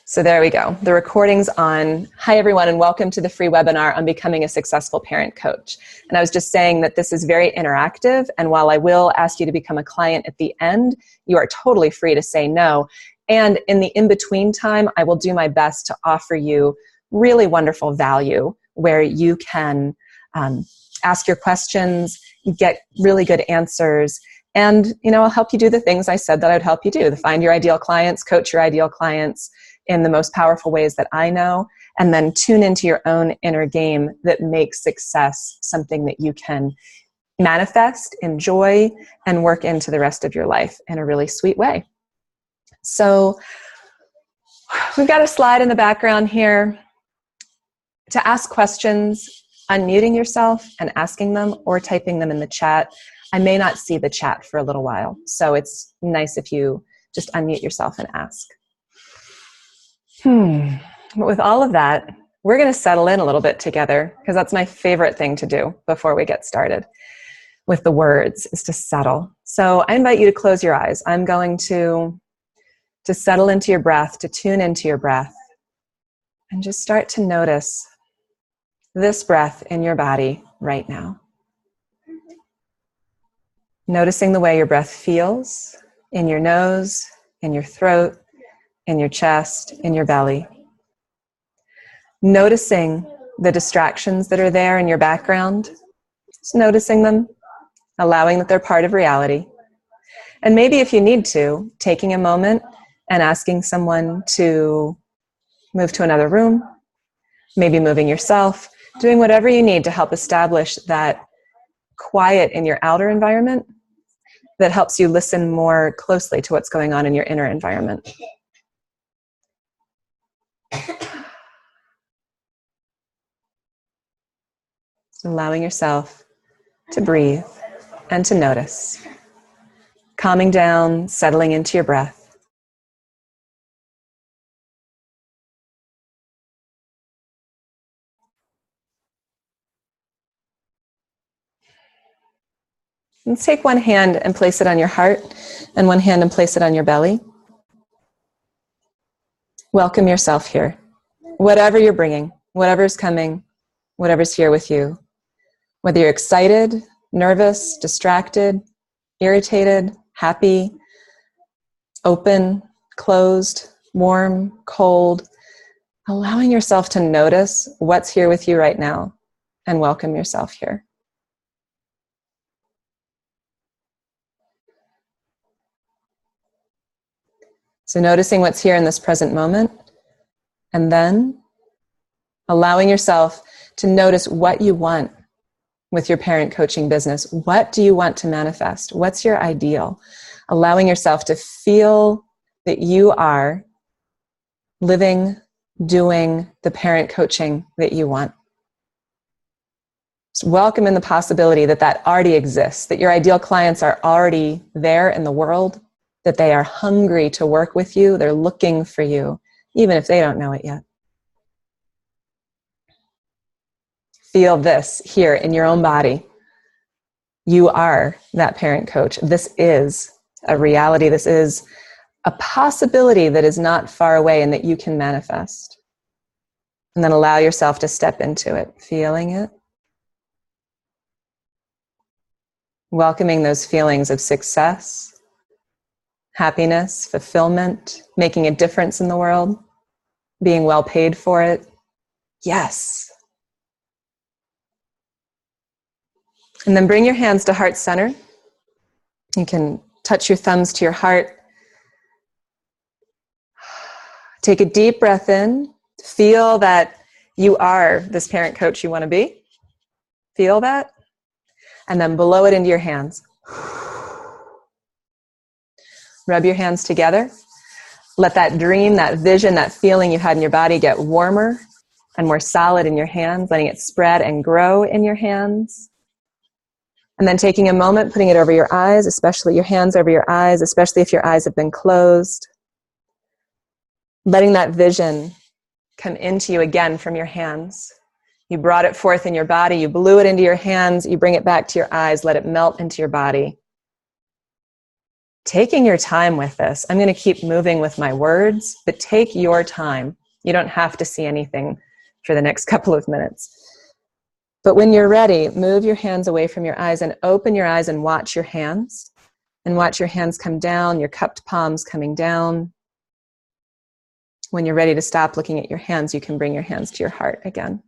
So there we go. The recording's on. Hi, everyone, and welcome to the free webinar on becoming a successful parent coach. And I was just saying that this is very interactive, and while I will ask you to become a client at the end, you are totally free to say no. And in the in-between time, I will do my best to offer you really wonderful value where you can ask your questions, get really good answers, and I'll help you do the things I said that I would help you do, to find your ideal clients, coach your ideal clients in the most powerful ways that I know, and then tune into your own inner game that makes success something that you can manifest, enjoy, and work into the rest of your life in a really sweet way. So we've got a slide in the background here to ask questions, unmuting yourself and asking them or typing them in the chat. I may not see the chat for a little while, so it's nice if you just unmute yourself and ask. But with all of that, we're going to settle in a little bit together, because that's my favorite thing to do before we get started with the words, is to settle. So I invite you to close your eyes. I'm going to settle into your breath, to tune into your breath, and just start to notice this breath in your body right now. Noticing the way your breath feels in your nose, in your throat, in your chest, in your belly. Noticing the distractions that are there in your background. Just noticing them, allowing that they're part of reality. And maybe if you need to, taking a moment and asking someone to move to another room, maybe moving yourself, doing whatever you need to help establish that quiet in your outer environment that helps you listen more closely to what's going on in your inner environment. Allowing yourself to breathe and to notice. Calming down, settling into your breath. Let's take one hand and place it on your heart, and one hand and place it on your belly. Welcome yourself here. Whatever you're bringing, whatever's coming, whatever's here with you. Whether you're excited, nervous, distracted, irritated, happy, open, closed, warm, cold, allowing yourself to notice what's here with you right now and welcome yourself here. So noticing what's here in this present moment, and then allowing yourself to notice what you want with your parent coaching business. What do you want to manifest? What's your ideal? Allowing yourself to feel that you are living, doing the parent coaching that you want. Just welcome in the possibility that that already exists, that your ideal clients are already there in the world, that they are hungry to work with you, they're looking for you, even if they don't know it yet. Feel this here in your own body. You are that parent coach. This is a reality. This is a possibility that is not far away and that you can manifest. And then allow yourself to step into it, feeling it. Welcoming those feelings of success, happiness, fulfillment, making a difference in the world, being well paid for it. Yes. And then bring your hands to heart center. You can touch your thumbs to your heart. Take a deep breath in. Feel that you are this parent coach you want to be. Feel that. And then blow it into your hands. Rub your hands together. Let that dream, that vision, that feeling you had in your body get warmer and more solid in your hands, letting it spread and grow in your hands. And then taking a moment, putting it over your eyes, especially your hands over your eyes, especially if your eyes have been closed. Letting that vision come into you again from your hands. You brought it forth in your body, you blew it into your hands, you bring it back to your eyes, let it melt into your body. taking your time with this. I'm going to keep moving with my words, but take your time. You don't have to see anything for the next couple of minutes. But when you're ready, move your hands away from your eyes and open your eyes and watch your hands. And watch your hands come down, your cupped palms coming down. When you're ready to stop looking at your hands, you can bring your hands to your heart again.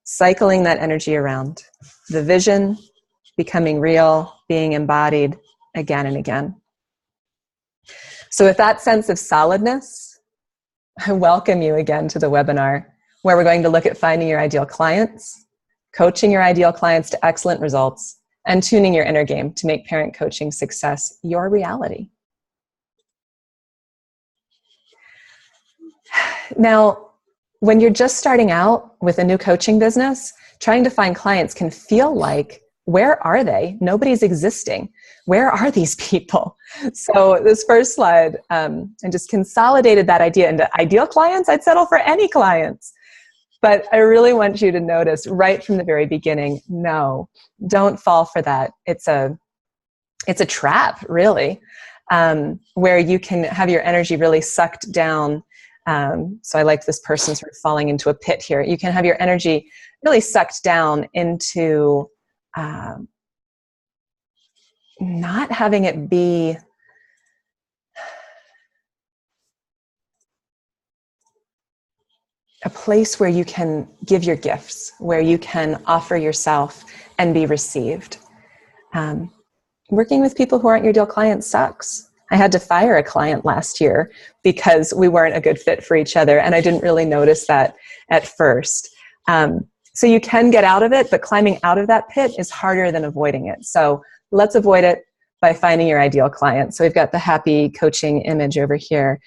Cycling that energy around. The vision becoming real, being embodied again and again. So with that sense of solidness, I welcome you again to the webinar where we're going to look at finding your ideal clients, coaching your ideal clients to excellent results, and tuning your inner game to make parent coaching success your reality. Now, when you're just starting out with a new coaching business, trying to find clients can feel like, where are they? Nobody's existing. Where are these people? So this first slide, and just consolidated that idea into ideal clients. I'd settle for any clients. But I really want you to notice right from the very beginning, no, don't fall for that. It's a trap, really, where you can have your energy really sucked down. So I like this person sort of falling into a pit here. You can have your energy really sucked down into not having it be a place where you can give your gifts, where you can offer yourself and be received. Working with people who aren't your ideal clients sucks. I had to fire a client last year because we weren't a good fit for each other, and I didn't really notice that at first. So you can get out of it, but climbing out of that pit is harder than avoiding it. So let's avoid it by finding your ideal client. So we've got the happy coaching image over here,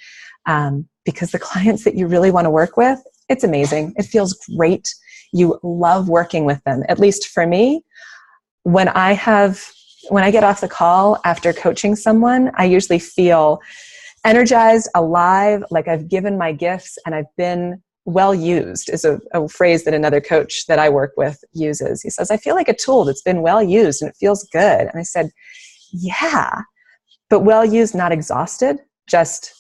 because the clients that you really want to work with, it's amazing. It feels great. You love working with them. At least for me, when I get off the call after coaching someone, I usually feel energized, alive, like I've given my gifts and I've been well used, is a phrase that another coach that I work with uses. He says, I feel like a tool that's been well used and it feels good. And I said, yeah, but well used, not exhausted, just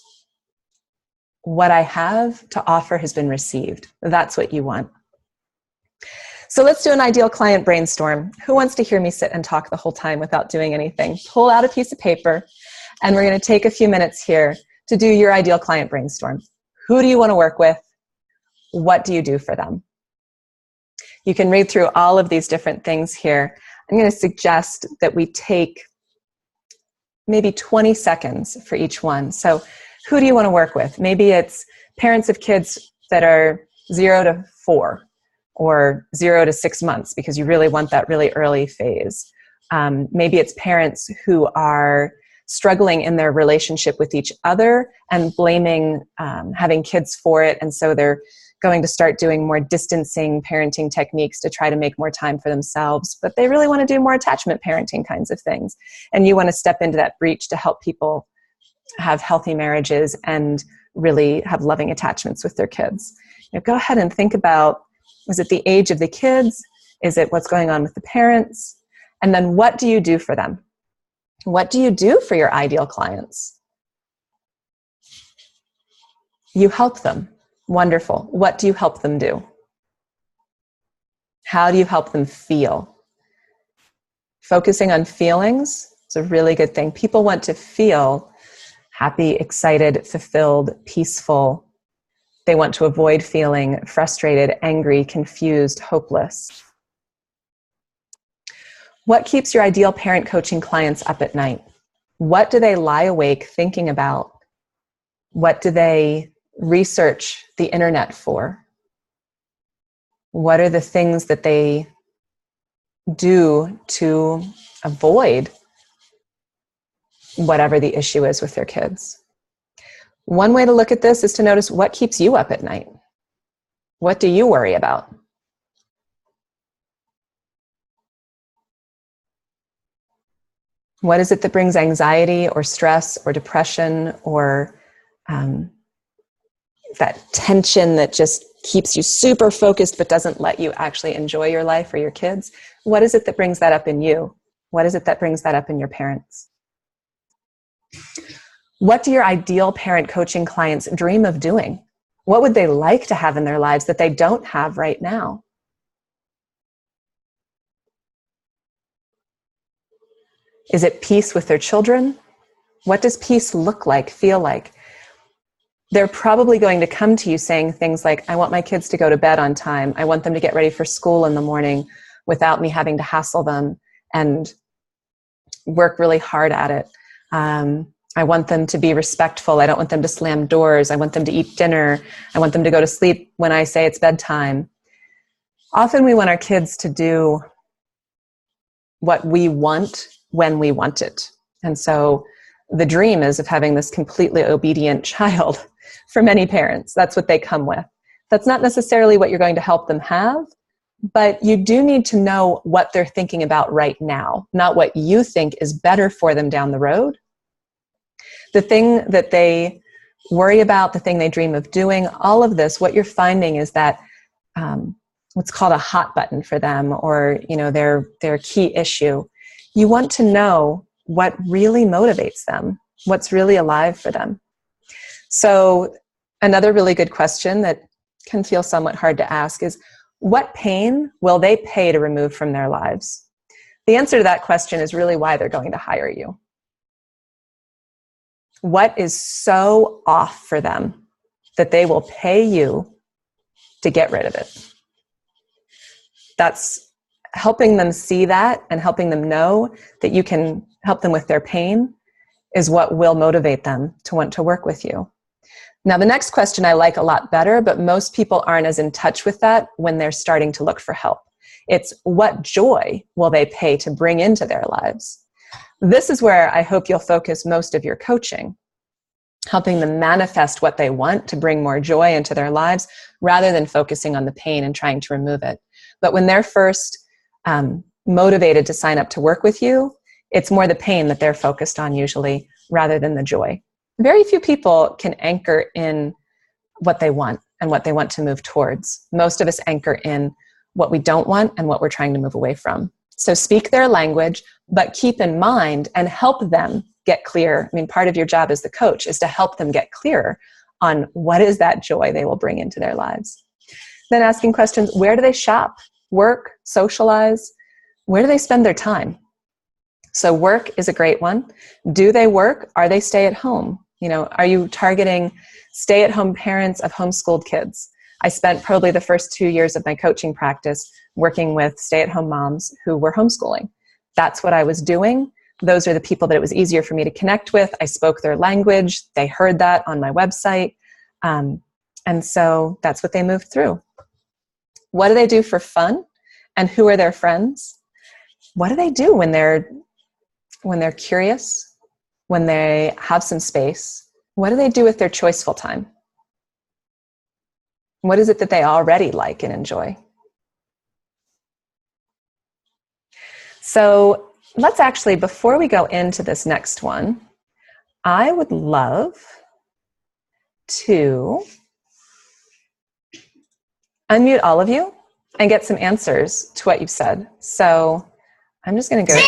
what I have to offer has been received. That's what you want. So let's do an ideal client brainstorm. Who wants to hear me sit and talk the whole time without doing anything? Pull out a piece of paper, and we're going to take a few minutes here to do your ideal client brainstorm. Who do you want to work with? What do you do for them? You can read through all of these different things here. I'm going to suggest that we take maybe 20 seconds for each one. So who do you want to work with? Maybe it's parents of kids that are 0 to 4 or 0 to 6 months because you really want that really early phase. Maybe it's parents who are struggling in their relationship with each other and blaming having kids for it, and so they're going to start doing more distancing parenting techniques to try to make more time for themselves, but they really want to do more attachment parenting kinds of things. And you want to step into that breach to help people have healthy marriages and really have loving attachments with their kids. Go ahead and think about, is it the age of the kids? Is it what's going on with the parents? And then what do you do for them? What do you do for your ideal clients? You help them. Wonderful. What do you help them do? How do you help them feel? Focusing on feelings is a really good thing. People want to feel happy, excited, fulfilled, peaceful. They want to avoid feeling frustrated, angry, confused, hopeless. What keeps your ideal parent coaching clients up at night? What do they lie awake thinking about? What do they research the internet for? What are the things that they do to avoid whatever the issue is with their kids? One way to look at this is to notice what keeps you up at night. What do you worry about? What is it that brings anxiety or stress or depression or that tension that just keeps you super focused but doesn't let you actually enjoy your life or your kids? What is it that brings that up in you? What is it that brings that up in your parents? What do your ideal parent coaching clients dream of doing? What would they like to have in their lives that they don't have right now? Is it peace with their children? What does peace look like, feel like? They're probably going to come to you saying things like, I want my kids to go to bed on time. I want them to get ready for school in the morning without me having to hassle them and work really hard at it. I want them to be respectful. I don't want them to slam doors. I want them to eat dinner. I want them to go to sleep when I say it's bedtime. Often we want our kids to do what we want when we want it. And so the dream is of having this completely obedient child for many parents. That's what they come with. That's not necessarily what you're going to help them have, but you do need to know what they're thinking about right now, not what you think is better for them down the road. The thing that they worry about, the thing they dream of doing, all of this, what you're finding is that what's called a hot button for them, or their key issue. You want to know what really motivates them, what's really alive for them. So another really good question that can feel somewhat hard to ask is, what pain will they pay to remove from their lives? The answer to that question is really why they're going to hire you. What is so off for them that they will pay you to get rid of it? That's helping them see that and helping them know that you can help them with their pain is what will motivate them to want to work with you. Now, the next question I like a lot better, but most people aren't as in touch with that when they're starting to look for help. It's, what joy will they pay to bring into their lives? This is where I hope you'll focus most of your coaching, helping them manifest what they want to bring more joy into their lives rather than focusing on the pain and trying to remove it. But when they're first motivated to sign up to work with you, it's more the pain that they're focused on usually rather than the joy. Very few people can anchor in what they want and what they want to move towards. Most of us anchor in what we don't want and what we're trying to move away from. So speak their language, but keep in mind and help them get clear. I mean, part of your job as the coach is to help them get clearer on what is that joy they will bring into their lives. Then asking questions, where do they shop, work, socialize? Where do they spend their time? So work is a great one. Do they work? Are they stay at home? Are you targeting stay-at-home parents of homeschooled kids? I spent probably the first 2 years of my coaching practice working with stay-at-home moms who were homeschooling. That's what I was doing. Those are the people that it was easier for me to connect with. I spoke their language. They heard that on my website. And so that's what they moved through. What do they do for fun? And who are their friends? What do they do when they're curious, when they have some space? What do they do with their choiceful time? What is it that they already like and enjoy? So let's actually, before we go into this next one, I would love to unmute all of you and get some answers to what you've said. So I'm just going to go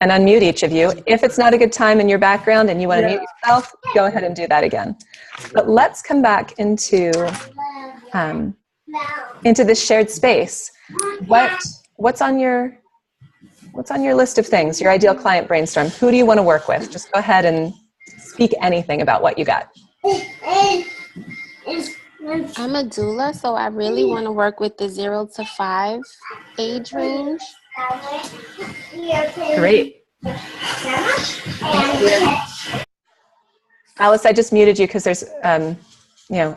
and unmute each of you. If it's not a good time in your background and you want to mute yourself, go ahead and do that again. But let's come back into this shared space. What's on your list of things? Your ideal client brainstorm. Who do you want to work with? Just go ahead and speak anything about what you got. I'm a doula, so I really want to work with the 0 to 5 age range. Great. Alice, I just muted you because there's a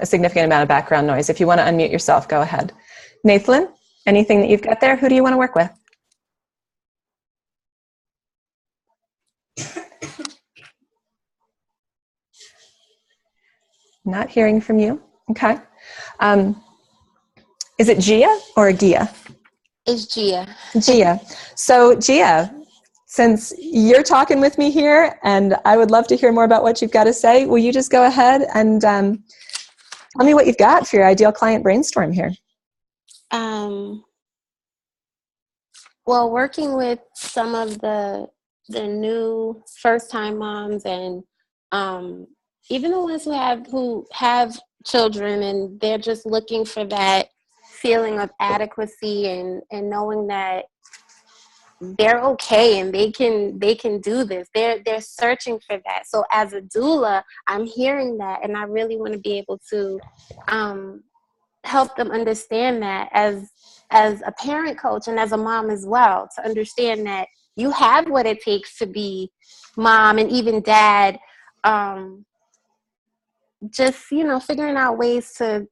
significant amount of background noise. If you want to unmute yourself, go ahead. Nathan, anything that you've got there? Who do you want to work with? Not hearing from you. Okay. Is it Gia or Gia? It's Gia. Gia. So Gia, since you're talking with me here and I would love to hear more about what you've got to say, will you just go ahead and tell me what you've got for your ideal client brainstorm here? Well, working with some of the the new first-time moms, and even the ones who have children and they're just looking for that feeling of adequacy and knowing that they're okay and they can do this. They're searching for that. So as a doula, I'm hearing that, and I really want to be able to help them understand that as a parent coach and as a mom as well, to understand that you have what it takes to be mom and even dad. Just figuring out ways to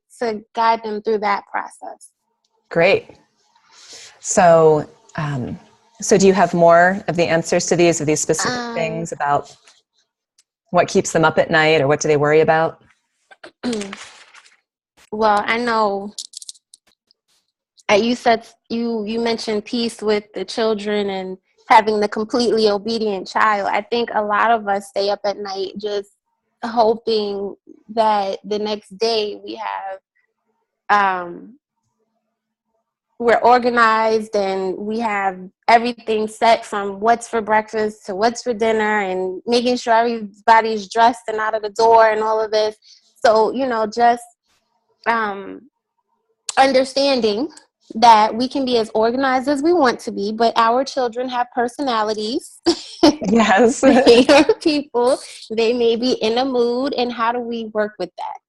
guide them through that process. Great. So so do you have more of the answers to these specific things about what keeps them up at night, or what do they worry about? Well, I know you said you mentioned peace with the children and having the completely obedient child. I think a lot of us stay up at night just hoping that the next day we're organized and we have everything set, from what's for breakfast to what's for dinner, and making sure everybody's dressed and out of the door and all of this. So, just understanding that we can be as organized as we want to be, but our children have personalities. Yes. They are people. They may be in a mood, and how do we work with that?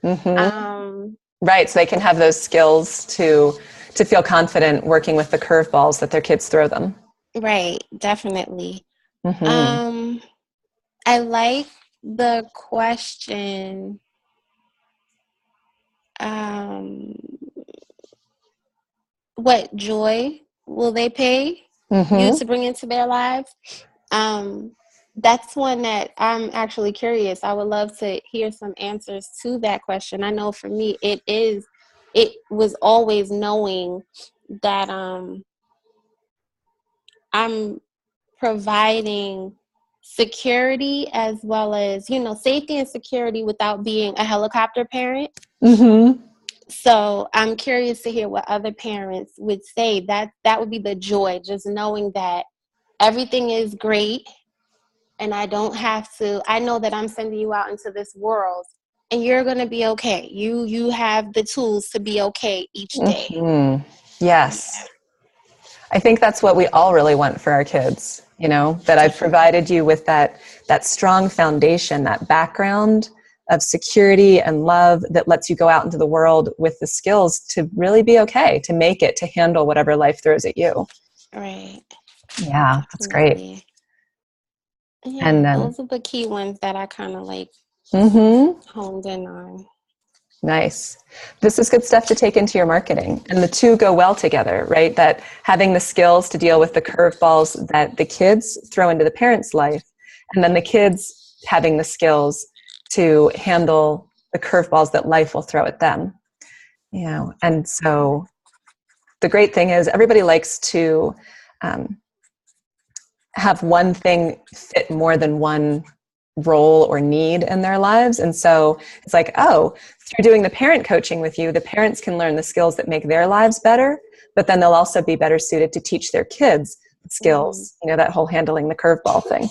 Mm-hmm. Right, so they can have those skills to feel confident working with the curveballs that their kids throw them. Right, definitely. Mm-hmm. I like the question, what joy will they pay you to bring into their lives? That's one that I'm actually curious. I would love to hear some answers to that question. I know for me, it was always knowing that I'm providing security as well as, safety and security without being a helicopter parent. Mm-hmm. So I'm curious to hear what other parents would say. That would be the joy, just knowing that everything is great and I don't have to. I know that I'm sending you out into this world and you're going to be okay. You have the tools to be okay each day. Mm-hmm. Yes. Yeah. I think that's what we all really want for our kids, that I've provided you with that strong foundation, that background of security and love that lets you go out into the world with the skills to really be okay, to make it, to handle whatever life throws at you. Right. Yeah, that's great. Yeah, and those are the key ones that I kind of honed in on. Nice. This is good stuff to take into your marketing. And the two go well together, right? That having the skills to deal with the curveballs that the kids throw into the parents' life, and then the kids having the skills to handle the curveballs that life will throw at them. And so the great thing is everybody likes to have one thing fit more than one role or need in their lives. And so it's like, through doing the parent coaching with you, the parents can learn the skills that make their lives better, but then they'll also be better suited to teach their kids skills, that whole handling the curveball thing.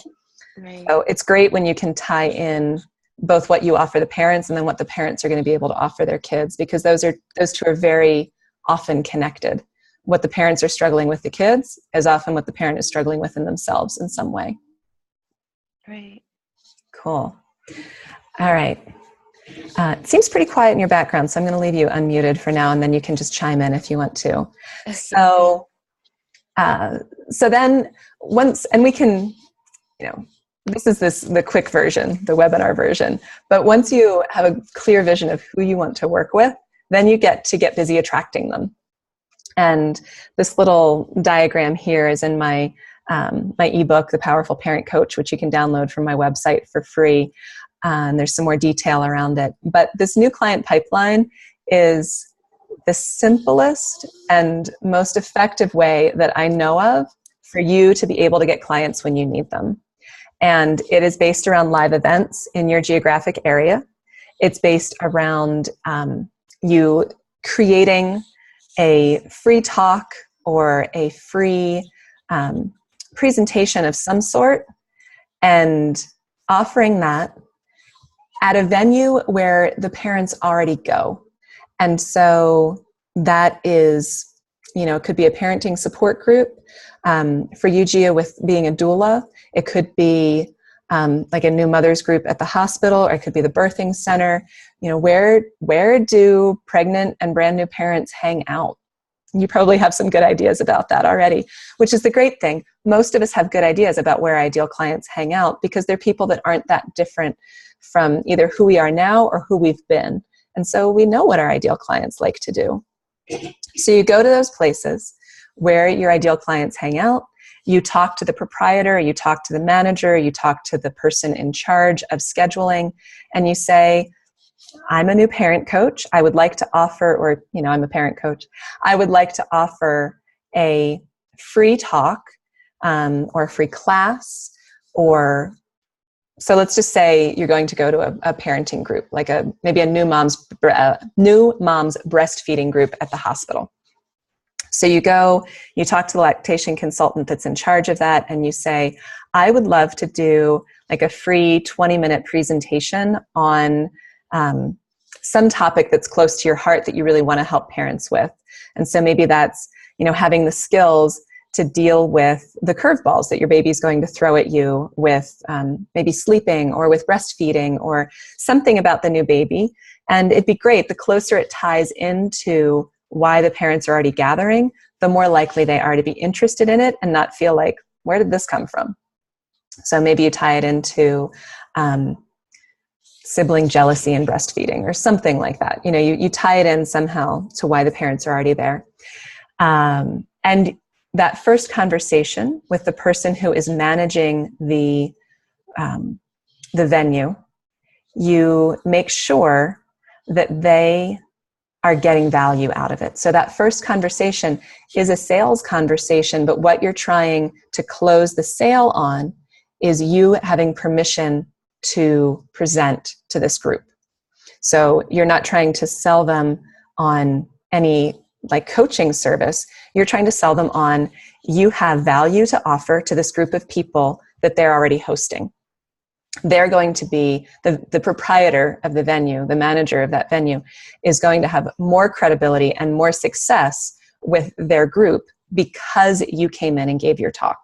Right. So it's great when you can tie in both what you offer the parents and then what the parents are going to be able to offer their kids, because those two are very often connected. What the parents are struggling with the kids is often what the parent is struggling with in themselves in some way. Right. Cool. All right. It seems pretty quiet in your background, so I'm going to leave you unmuted for now, and then you can just chime in if you want to. Okay. So then once, and we can, this is the quick version, the webinar version, but once you have a clear vision of who you want to work with, then you get busy attracting them. And this little diagram here is in my ebook, The Powerful Parent Coach, which you can download from my website for free. And there's some more detail around it. But this new client pipeline is the simplest and most effective way that I know of for you to be able to get clients when you need them. And it is based around live events in your geographic area. It's based around you creating a free talk or a free presentation of some sort and offering that at a venue where the parents already go. And so that is, it could be a parenting support group. For you, Gia, with being a doula, it could be like a new mothers group at the hospital, or it could be the birthing center. Where do pregnant and brand new parents hang out? You probably have some good ideas about that already, which is the great thing. Most of us have good ideas about where ideal clients hang out because they're people that aren't that different from either who we are now or who we've been. And so we know what our ideal clients like to do. So you go to those places where your ideal clients hang out. You talk to the proprietor, you talk to the manager, you talk to the person in charge of scheduling, and you say, I'm a new parent coach. I would like to offer, or, I'm a parent coach. I would like to offer a free talk or a free class, or, so let's just say you're going to go to a parenting group, like maybe a new mom's breastfeeding group at the hospital. So you go, you talk to the lactation consultant that's in charge of that, and you say, I would love to do like a free 20-minute presentation on some topic that's close to your heart that you really want to help parents with. And so maybe that's, having the skills to deal with the curveballs that your baby's going to throw at you with maybe sleeping or with breastfeeding or something about the new baby. And it'd be great. The closer it ties into why the parents are already gathering, the more likely they are to be interested in it and not feel like, where did this come from? So maybe you tie it into sibling jealousy and breastfeeding or something like that. You tie it in somehow to why the parents are already there. And that first conversation with the person who is managing the venue, you make sure that they are getting value out of it. So that first conversation is a sales conversation, but what you're trying to close the sale on is you having permission to present to this group. So you're not trying to sell them on any like coaching service. You're trying to sell them on, you have value to offer to this group of people that they're already hosting. They're going to be the proprietor of the venue, the manager of that venue is going to have more credibility and more success with their group because you came in and gave your talk.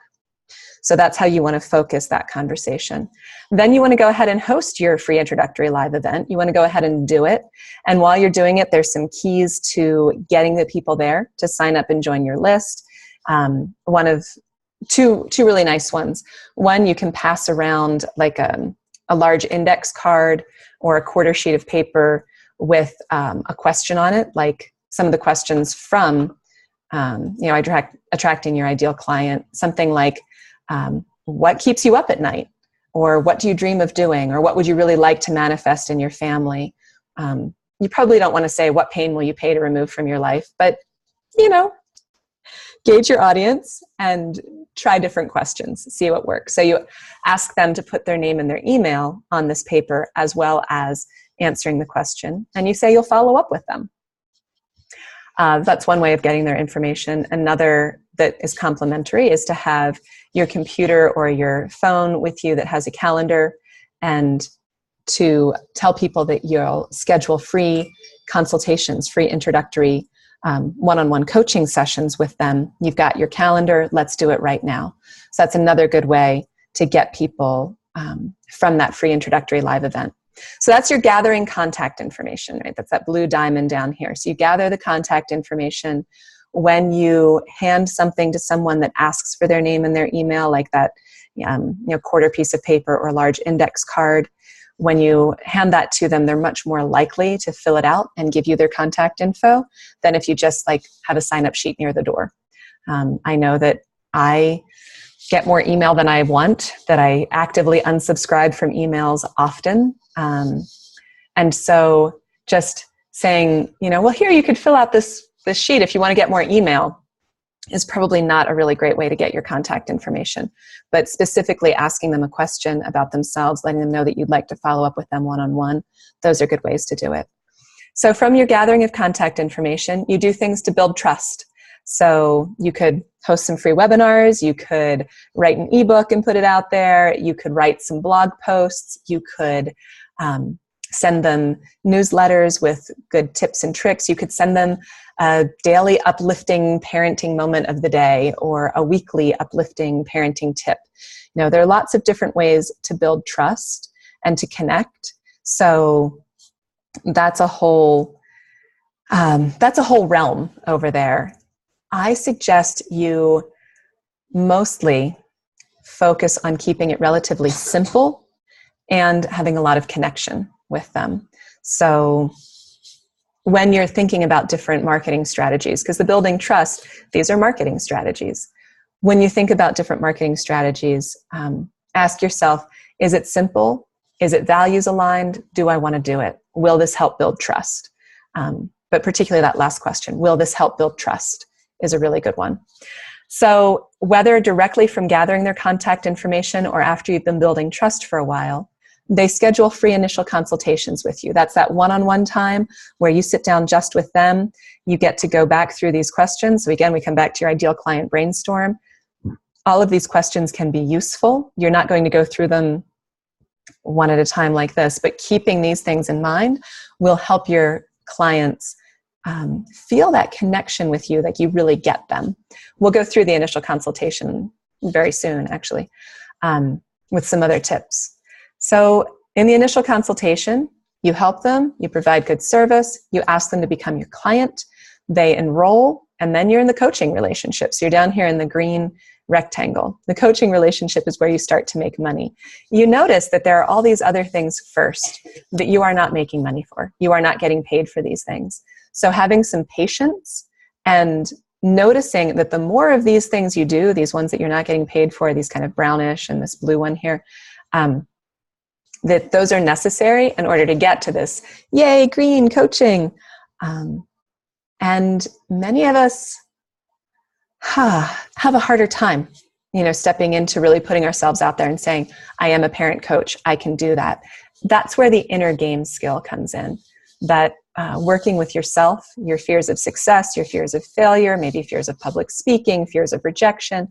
So that's how you want to focus that conversation. Then you want to go ahead and host your free introductory live event. You want to go ahead and do it. And while you're doing it, there's some keys to getting the people there to sign up and join your list. One of two really nice ones. One, you can pass around like a large index card or a quarter sheet of paper with a question on it, like some of the questions from attracting your ideal client. Something like, what keeps you up at night? Or what do you dream of doing? Or what would you really like to manifest in your family? You probably don't want to say, what pain will you pay to remove from your life? But, gauge your audience and try different questions, see what works. So you ask them to put their name and their email on this paper as well as answering the question. And you say you'll follow up with them. That's one way of getting their information. Another that is complementary is to have your computer or your phone with you that has a calendar, and to tell people that you'll schedule free consultations, free introductory one-on-one coaching sessions with them. You've got your calendar, let's do it right now. So that's another good way to get people from that free introductory live event. So that's your gathering contact information, right? That's that blue diamond down here. So you gather the contact information. When you hand something to someone that asks for their name and their email, like that quarter piece of paper or large index card, when you hand that to them, they're much more likely to fill it out and give you their contact info than if you just like have a sign-up sheet near the door. I know that I get more email than I want, that I actively unsubscribe from emails often. And so just saying, well, here you could fill out this sheet if you want to get more email is probably not a really great way to get your contact information. But specifically asking them a question about themselves, letting them know that you'd like to follow up with them one-on-one, those are good ways to do it. So from your gathering of contact information, you do things to build trust. So you could host some free webinars, you could write an ebook and put it out there, you could write some blog posts, you could send them newsletters with good tips and tricks, you could send them a daily uplifting parenting moment of the day or a weekly uplifting parenting tip. You know, there are lots of different ways to build trust and to connect. So that's a whole realm over there. I suggest you mostly focus on keeping it relatively simple and having a lot of connection with them. So when you're thinking about different marketing strategies, because the building trust, these are marketing strategies. When you think about different marketing strategies, ask yourself, is it simple? Is it values aligned? Do I want to do it? Will this help build trust? But particularly that last question, will this help build trust, is a really good one. So whether directly from gathering their contact information or after you've been building trust for a while, they schedule free initial consultations with you. That's that one-on-one time where you sit down just with them. You get to go back through these questions. So again, we come back to your ideal client brainstorm. All of these questions can be useful. You're not going to go through them one at a time like this, but keeping these things in mind will help your clients feel that connection with you, like you really get them. We'll go through the initial consultation very soon, actually, with some other tips. So in the initial consultation, you help them, you provide good service, you ask them to become your client, they enroll, and then you're in the coaching relationship. So you're down here in the green rectangle. The coaching relationship is where you start to make money. You notice that there are all these other things first that you are not making money for. You are not getting paid for these things. So having some patience and noticing that the more of these things you do, these ones that you're not getting paid for, these kind of brownish and this blue one here, that those are necessary in order to get to this, yay, green coaching. And many of us have a harder time, stepping into really putting ourselves out there and saying, I am a parent coach, I can do that. That's where the inner game skill comes in. That working with yourself, your fears of success, your fears of failure, maybe fears of public speaking, fears of rejection,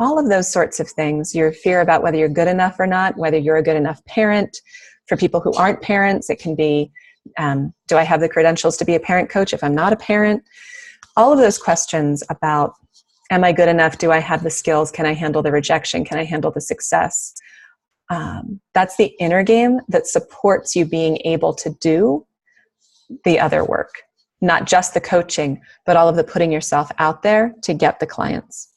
all of those sorts of things, your fear about whether you're good enough or not, whether you're a good enough parent. For people who aren't parents, it can be, do I have the credentials to be a parent coach if I'm not a parent? All of those questions about, am I good enough? Do I have the skills? Can I handle the rejection? Can I handle the success? That's the inner game that supports you being able to do the other work, not just the coaching, but all of the putting yourself out there to get the clients.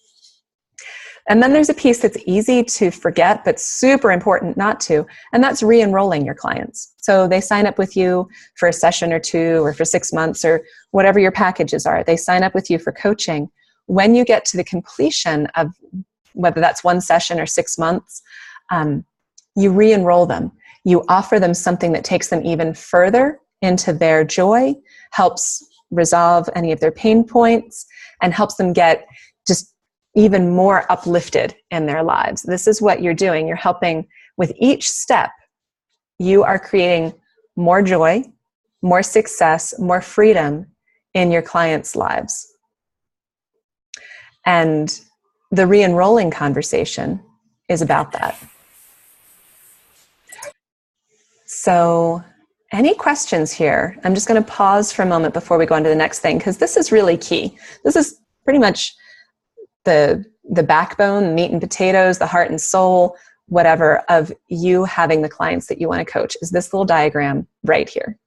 And then there's a piece that's easy to forget, but super important not to, and that's re-enrolling your clients. So they sign up with you for a session or two, or for 6 months, or whatever your packages are. They sign up with you for coaching. When you get to the completion of whether that's 1 session or 6 months, you re-enroll them. You offer them something that takes them even further into their joy, helps resolve any of their pain points, and helps them get just even more uplifted in their lives. This is what you're doing. You're helping with each step. You are creating more joy, more success, more freedom in your clients' lives. And the re-enrolling conversation is about that. So, any questions here? I'm just going to pause for a moment before we go on to the next thing, because this is really key. This is pretty much the backbone, meat and potatoes, the heart and soul, whatever, of you having the clients that you want to coach, is this little diagram right here.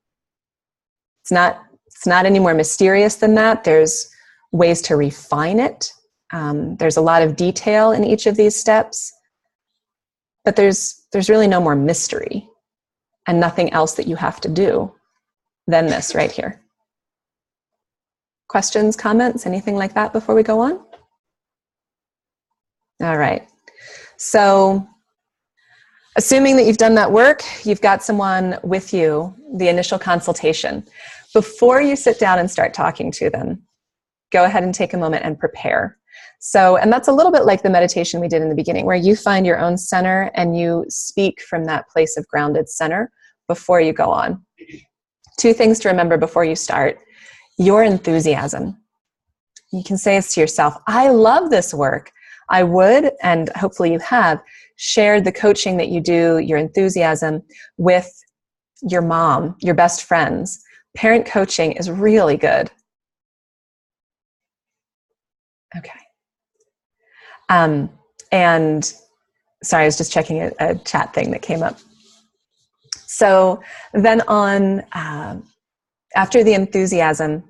It's not any more mysterious than that. There's ways to refine it. There's a lot of detail in each of these steps, but there's really no more mystery and nothing else that you have to do than this right here. Questions, comments, anything like that before we go on? All right. So assuming that you've done that work, you've got someone with you, the initial consultation. Before you sit down and start talking to them, go ahead and take a moment and prepare. So, and that's a little bit like the meditation we did in the beginning, where you find your own center and you speak from that place of grounded center before you go on. 2 things to remember before you start: your enthusiasm. You can say this to yourself, I love this work. I would, and hopefully you have, shared the coaching that you do, your enthusiasm, with your mom, your best friends. Parent coaching is really good. Okay. And sorry, I was just checking a chat thing that came up. So then on, after the enthusiasm,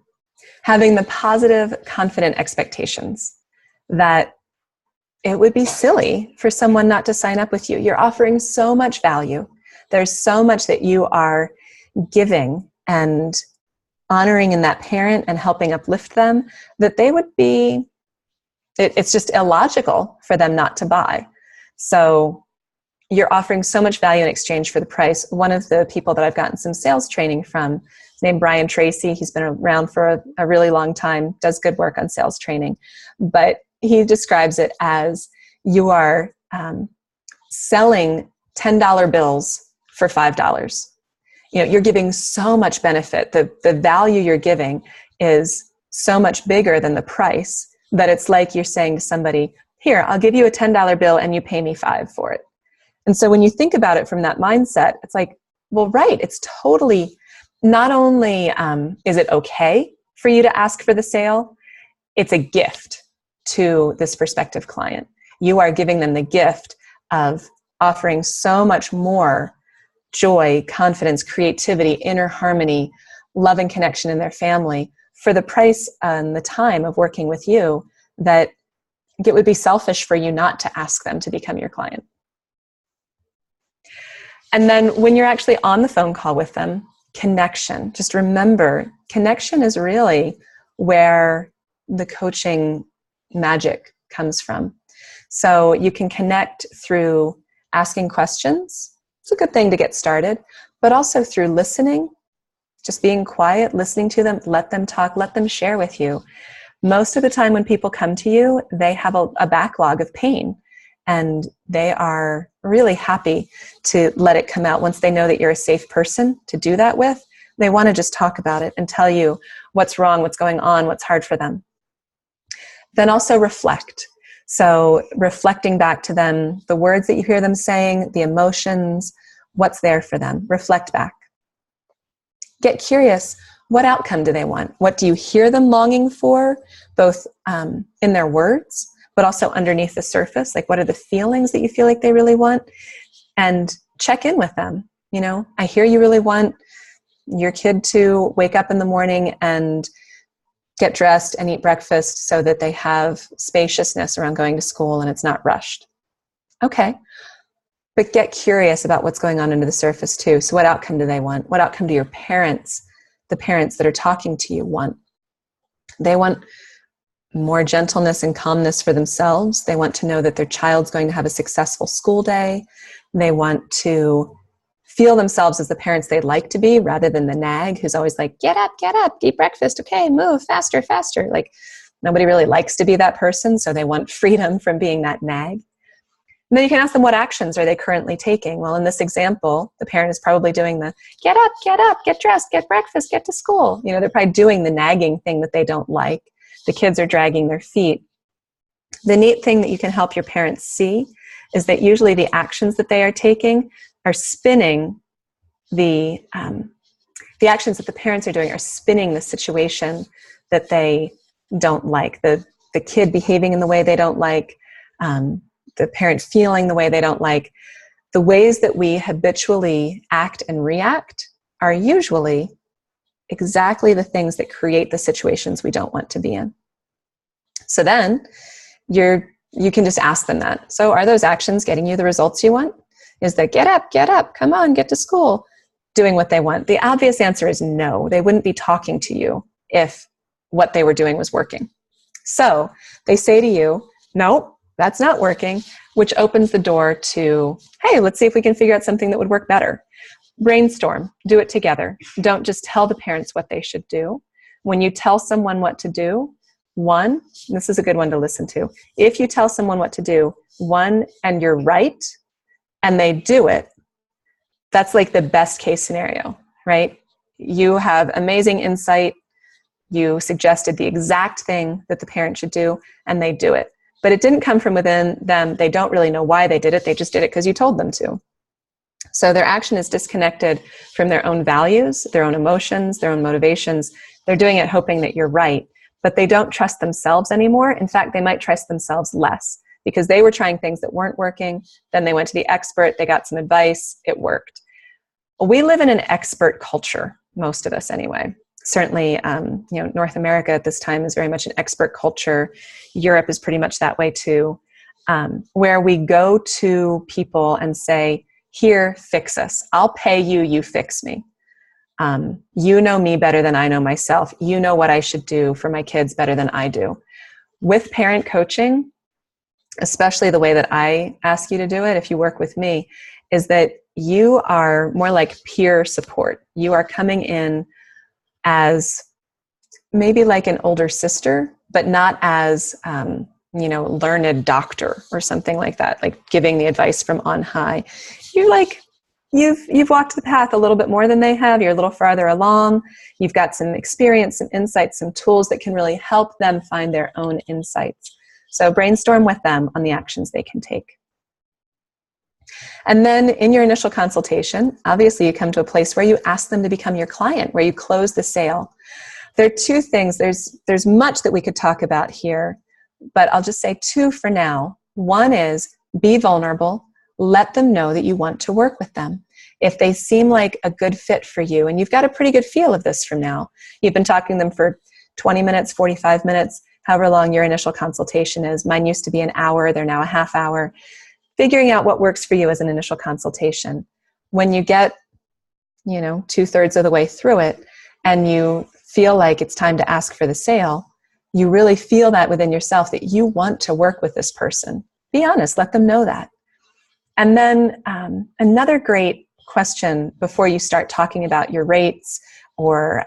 having the positive, confident expectations that it would be silly for someone not to sign up with you. You're offering so much value. There's so much that you are giving and honoring in that parent and helping uplift them that they would be, it's just illogical for them not to buy. So you're offering so much value in exchange for the price. One of the people that I've gotten some sales training from is named Brian Tracy. He's been around for a really long time, does good work on sales training. But he describes it as you are selling $10 bills for $5. You know, you're giving so much benefit. The value you're giving is so much bigger than the price that it's like you're saying to somebody, here, I'll give you a $10 bill and you pay me $5 for it. And so when you think about it from that mindset, it's like, well, right, it's totally, not only is it okay for you to ask for the sale, it's a gift to this prospective client. You are giving them the gift of offering so much more joy, confidence, creativity, inner harmony, love and connection in their family for the price and the time of working with you that it would be selfish for you not to ask them to become your client. And then when you're actually on the phone call with them, connection. Just remember, connection is really where the coaching magic comes from. So you can connect through asking questions. It's a good thing to get started, but also through listening, just being quiet, listening to them, let them talk, let them share with you. Most of the time when people come to you, they have a backlog of pain, and they are really happy to let it come out. Once they know that you're a safe person to do that with, they want to just talk about it and tell you what's wrong, what's going on, what's hard for them. Then also reflect. So reflecting back to them, the words that you hear them saying, the emotions, what's there for them. Reflect back. Get curious. What outcome do they want? What do you hear them longing for, both in their words, but also underneath the surface? Like, what are the feelings that you feel like they really want? And check in with them. You know, I hear you really want your kid to wake up in the morning and get dressed and eat breakfast so that they have spaciousness around going to school and it's not rushed. Okay. But get curious about what's going on under the surface too. So what outcome do they want? What outcome do your parents, the parents that are talking to you, want? They want more gentleness and calmness for themselves. They want to know that their child's going to have a successful school day. They want to feel themselves as the parents they'd like to be, rather than the nag who's always like, get up, eat breakfast, okay, move, faster. Like, nobody really likes to be that person, so they want freedom from being that nag. And then you can ask them, what actions are they currently taking? Well, in this example, the parent is probably doing the get up, get dressed, get breakfast, get to school. You know, they're probably doing the nagging thing that they don't like. The kids are dragging their feet. The neat thing that you can help your parents see is that usually the actions that they are taking are spinning the actions that the parents are doing are spinning the situation that they don't like. The kid behaving in the way they don't like, the parent feeling the way they don't like. The ways that we habitually act and react are usually exactly the things that create the situations we don't want to be in. So then you can just ask them that. So are those actions getting you the results you want? Is that get up, come on, get to school, doing what they want? The obvious answer is no. They wouldn't be talking to you if what they were doing was working. So they say to you, no, that's not working, which opens the door to, hey, let's see if we can figure out something that would work better. Brainstorm, do it together. Don't just tell the parents what they should do. When you tell someone what to do, one, this is a good one to listen to. If you tell someone what to do, one, and you're right, and they do it, that's like the best case scenario, right? You have amazing insight. You suggested the exact thing that the parent should do, and they do it. But it didn't come from within them. They don't really know why they did it. They just did it because you told them to. So their action is disconnected from their own values, their own emotions, their own motivations. They're doing it hoping that you're right, but they don't trust themselves anymore. In fact, they might trust themselves less because they were trying things that weren't working. Then they went to the expert, they got some advice, it worked. We live in an expert culture, most of us anyway. Certainly, North America at this time is very much an expert culture. Europe is pretty much that way too, where we go to people and say, here, fix us. I'll pay you, you fix me. You know me better than I know myself. You know what I should do for my kids better than I do. With parent coaching, especially the way that I ask you to do it, if you work with me, is that you are more like peer support. You are coming in as maybe like an older sister, but not as, learned doctor or something like that, like giving the advice from on high. You're like, you've walked the path a little bit more than they have. You're a little farther along. You've got some experience, some insights, some tools that can really help them find their own insights. So brainstorm with them on the actions they can take. And then in your initial consultation, obviously you come to a place where you ask them to become your client, where you close the sale. There are two things. There's much that we could talk about here, but I'll just say two for now. One is be vulnerable. Let them know that you want to work with them. If they seem like a good fit for you, and you've got a pretty good feel of this from now, you've been talking to them for 20 minutes, 45 minutes, however long your initial consultation is. Mine used to be an hour. They're now a half hour. Figuring out what works for you as an initial consultation. When you get, 2/3 of the way through it and you feel like it's time to ask for the sale, you really feel that within yourself that you want to work with this person. Be honest, let them know that. And then another great question before you start talking about your rates or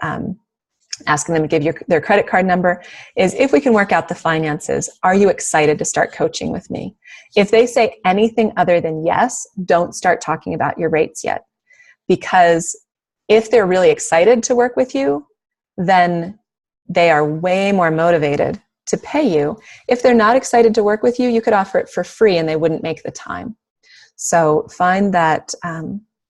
asking them to give their credit card number is, if we can work out the finances, are you excited to start coaching with me? If they say anything other than yes, don't start talking about your rates yet. Because if they're really excited to work with you, then they are way more motivated to pay you. If they're not excited to work with you, you could offer it for free and they wouldn't make the time. So find that,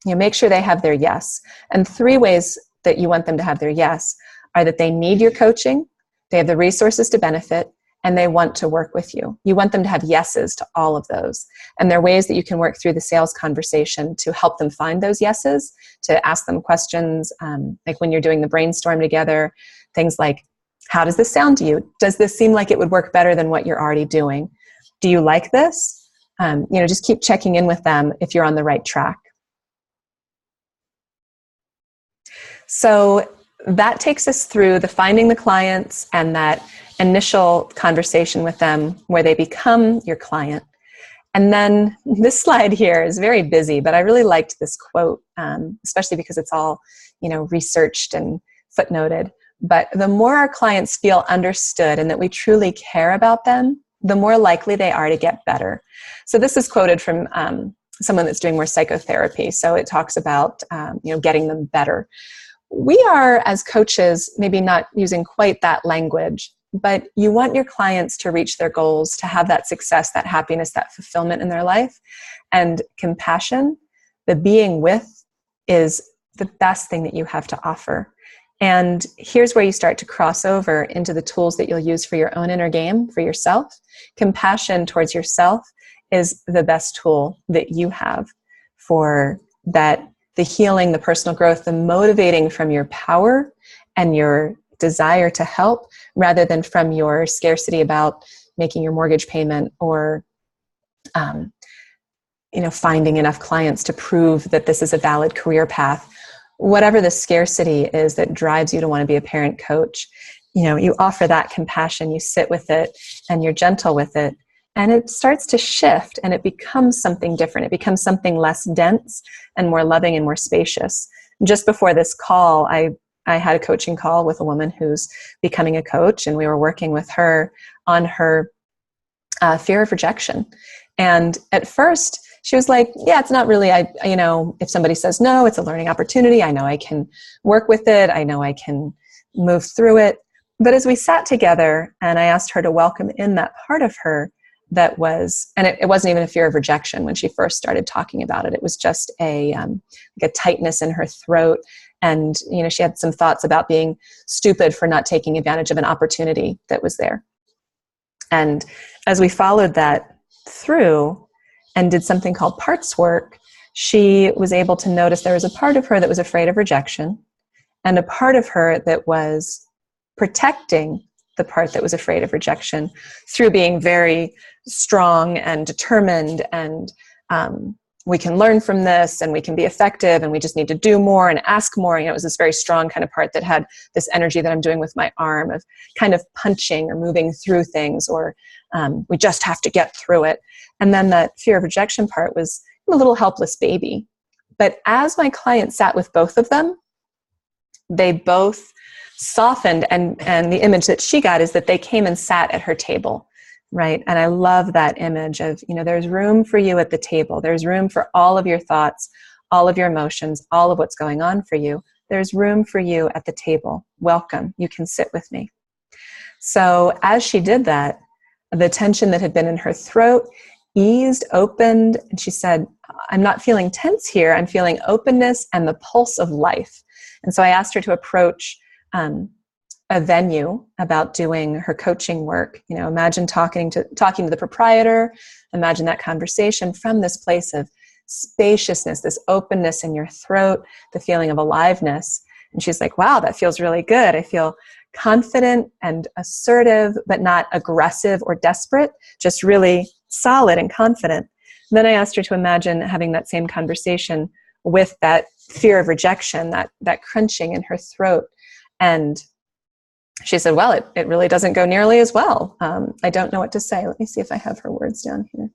make sure they have their yes. And 3 ways that you want them to have their yes are that they need your coaching, they have the resources to benefit, and they want to work with you. You want them to have yeses to all of those. And there are ways that you can work through the sales conversation to help them find those yeses, to ask them questions, like when you're doing the brainstorm together, things like, how does this sound to you? Does this seem like it would work better than what you're already doing? Do you like this? Just keep checking in with them if you're on the right track. So that takes us through the finding the clients and that initial conversation with them where they become your client. And then this slide here is very busy, but I really liked this quote, especially because it's all, researched and footnoted. But the more our clients feel understood and that we truly care about them, the more likely they are to get better. So this is quoted from someone that's doing more psychotherapy. So it talks about, getting them better. We are, as coaches, maybe not using quite that language, but you want your clients to reach their goals, to have that success, that happiness, that fulfillment in their life. And compassion, the being with, is the best thing that you have to offer. And here's where you start to cross over into the tools that you'll use for your own inner game, for yourself. Compassion towards yourself is the best tool that you have for that. The healing, the personal growth, the motivating from your power and your desire to help, rather than from your scarcity about making your mortgage payment or, finding enough clients to prove that this is a valid career path. Whatever the scarcity is that drives you to want to be a parent coach, you offer that compassion, you sit with it, and you're gentle with it. And it starts to shift and it becomes something different. It becomes something less dense and more loving and more spacious. Just before this call, I had a coaching call with a woman who's becoming a coach, and we were working with her on her fear of rejection. And at first she was like, yeah, it's not really, if somebody says no, it's a learning opportunity. I know I can work with it. I know I can move through it. But as we sat together and I asked her to welcome in that part of her that was, and it wasn't even a fear of rejection when she first started talking about it. It was just like a tightness in her throat. And, she had some thoughts about being stupid for not taking advantage of an opportunity that was there. And as we followed that through and did something called parts work, she was able to notice there was a part of her that was afraid of rejection and a part of her that was protecting the part that was afraid of rejection through being very strong and determined and we can learn from this and we can be effective and we just need to do more and ask more. It was this very strong kind of part that had this energy that I'm doing with my arm of kind of punching or moving through things, or we just have to get through it. And then that fear of rejection part was a little helpless baby. But as my client sat with both of them, they both softened, and the image that she got is that they came and sat at her table. Right. And I love that image of, there's room for you at the table. There's room for all of your thoughts, all of your emotions, all of what's going on for you. There's room for you at the table. Welcome. You can sit with me. So as she did that, the tension that had been in her throat eased, opened, and she said, I'm not feeling tense here. I'm feeling openness and the pulse of life. And so I asked her to approach a venue about doing her coaching work. Imagine talking to the proprietor, imagine that conversation from this place of spaciousness, this openness in your throat, the feeling of aliveness. And she's like, wow, that feels really good. I feel confident and assertive, but not aggressive or desperate, just really solid and confident. And then I asked her to imagine having that same conversation with that fear of rejection, that crunching in her throat. And she said, well, it really doesn't go nearly as well. I don't know what to say. Let me see if I have her words down here.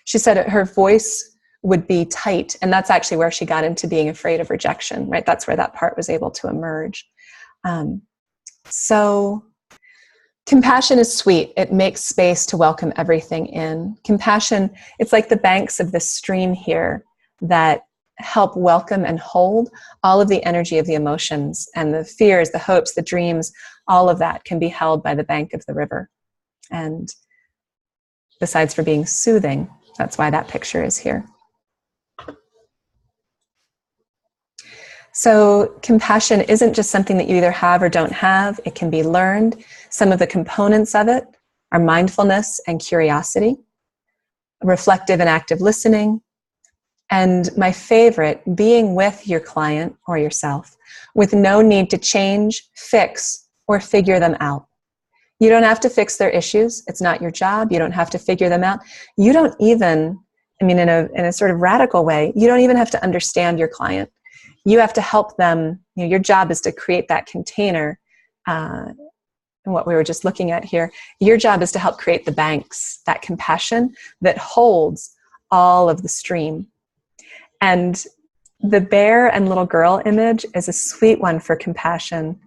She said her voice would be tight, and that's actually where she got into being afraid of rejection, right? That's where that part was able to emerge. So compassion is sweet. It makes space to welcome everything in. Compassion, it's like the banks of this stream here that help welcome and hold all of the energy of the emotions and the fears, the hopes, the dreams. All of that can be held by the bank of the river. And besides for being soothing, that's why that picture is here. So compassion isn't just something that you either have or don't have. It can be learned. Some of the components of it are mindfulness and curiosity, reflective and active listening, and my favorite, being with your client or yourself with no need to change, fix, or figure them out. You don't have to fix their issues. It's not your job. You don't have to figure them out. You don't even, in a sort of radical way, you don't even have to understand your client. You have to help them. Your job is to create that container. And what we were just looking at here, your job is to help create the banks, that compassion that holds all of the stream. And the bear and little girl image is a sweet one for compassion.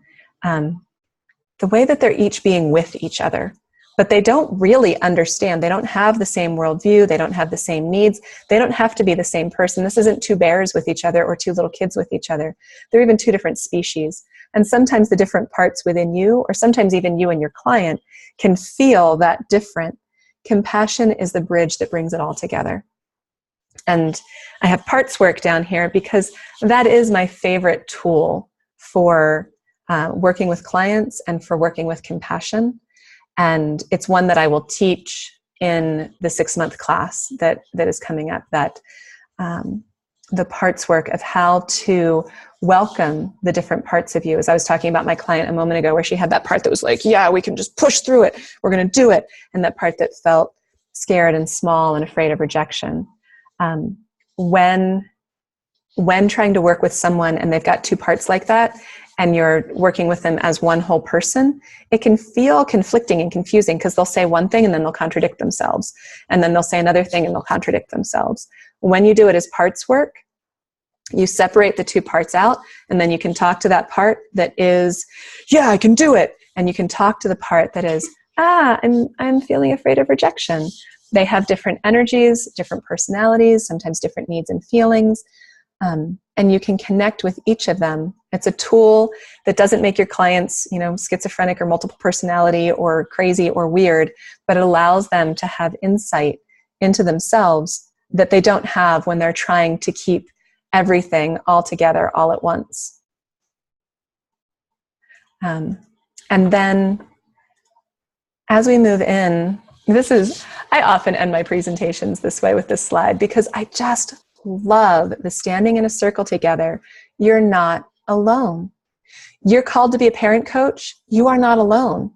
The way that they're each being with each other, but they don't really understand. They don't have the same worldview. They don't have the same needs. They don't have to be the same person. This isn't two bears with each other or two little kids with each other. They're even two different species. And sometimes the different parts within you, or sometimes even you and your client, can feel that different. Compassion is the bridge that brings it all together. And I have parts work down here because that is my favorite tool for working with clients and for working with compassion. And it's one that I will teach in the 6-month class that is coming up, that the parts work of how to welcome the different parts of you. As I was talking about my client a moment ago, where she had that part that was like, yeah, we can just push through it. We're going to do it. And that part that felt scared and small and afraid of rejection. When trying to work with someone and they've got two parts like that, and you're working with them as one whole person, it can feel conflicting and confusing because they'll say one thing and then they'll contradict themselves. And then they'll say another thing and they'll contradict themselves. When you do it as parts work, you separate the two parts out, and then you can talk to that part that is, yeah, I can do it. And you can talk to the part that is, I'm feeling afraid of rejection. They have different energies, different personalities, sometimes different needs and feelings. And you can connect with each of them It's a tool that doesn't make your clients, schizophrenic or multiple personality or crazy or weird, but it allows them to have insight into themselves that they don't have when they're trying to keep everything all together all at once. And then as we move in, I often end my presentations this way with this slide because I just love the standing in a circle together. You're not alone. You're called to be a parent coach. You are not alone.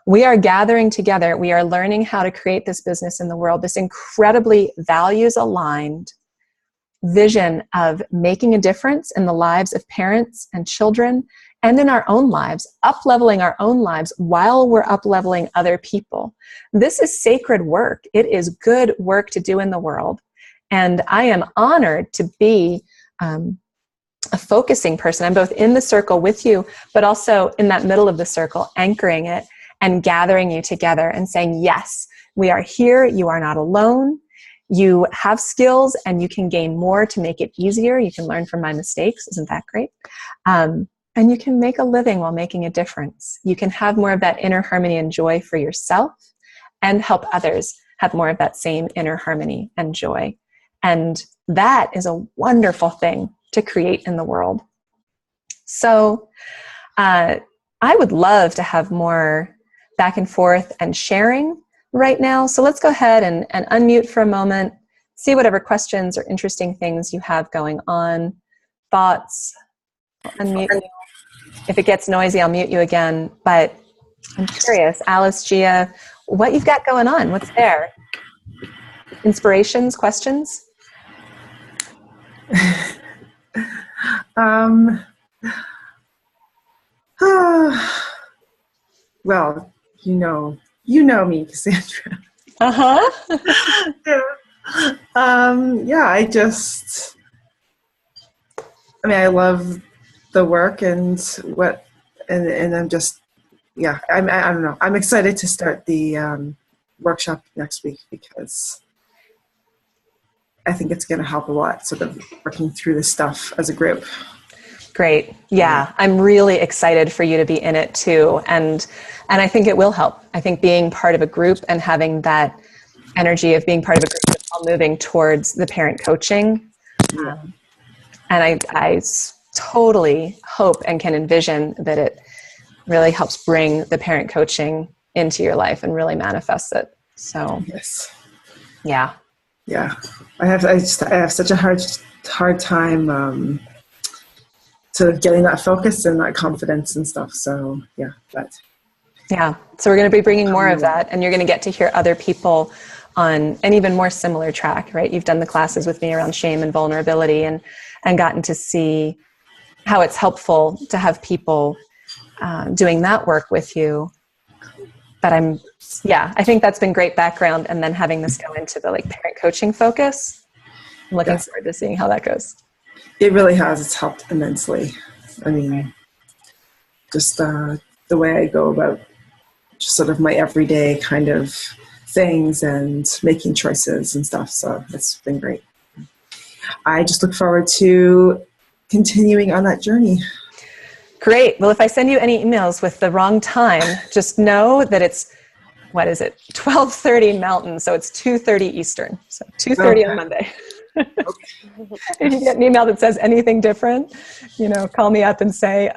We are gathering together. We are learning how to create this business in the world, this incredibly values-aligned vision of making a difference in the lives of parents and children and in our own lives, up-leveling our own lives while we're up-leveling other people. This is sacred work. It is good work to do in the world. And I am honored to be a focusing person. I'm both in the circle with you, but also in that middle of the circle, anchoring it and gathering you together and saying, yes, we are here. You are not alone. You have skills and you can gain more to make it easier. You can learn from my mistakes. Isn't that great? And you can make a living while making a difference. You can have more of that inner harmony and joy for yourself and help others have more of that same inner harmony and joy. And that is a wonderful thing to create in the world. So I would love to have more back and forth and sharing right now. So let's go ahead and unmute for a moment, see whatever questions or interesting things you have going on, thoughts. I'll unmute you. If it gets noisy, I'll mute you again. But I'm curious, Alice, Gia, what you've got going on? What's there? Inspirations, questions? Well, you know me, Cassandra. Uh-huh. Yeah, I love the work and I'm just, I don't know. I'm excited to start the workshop next week because I think it's going to help a lot, sort of working through this stuff as a group. Great. Yeah, I'm really excited for you to be in it too. And I think it will help. I think being part of a group and having that energy of being part of a group that's all moving towards the parent coaching. And I totally hope and can envision that it really helps bring the parent coaching into your life and really manifests it. So, yes. Yeah. Yeah. I have such a hard time sort of getting that focus and that confidence and stuff. So yeah. So we're going to be bringing more of that, and you're going to get to hear other people on an even more similar track, right? You've done the classes with me around shame and vulnerability and gotten to see how it's helpful to have people doing that work with you. But I think that's been great background, and then having this go into the parent coaching focus. I'm looking forward to seeing how that goes. It really has. It's helped immensely. I mean, just the way I go about just sort of my everyday kind of things and making choices and stuff. So it's been great. I just look forward to continuing on that journey. Great. Well, if I send you any emails with the wrong time, just know that it's, 12:30 Mountain, so it's 2:30 Eastern. So 2:30 on Monday. If you get an email that says anything different, call me up and say,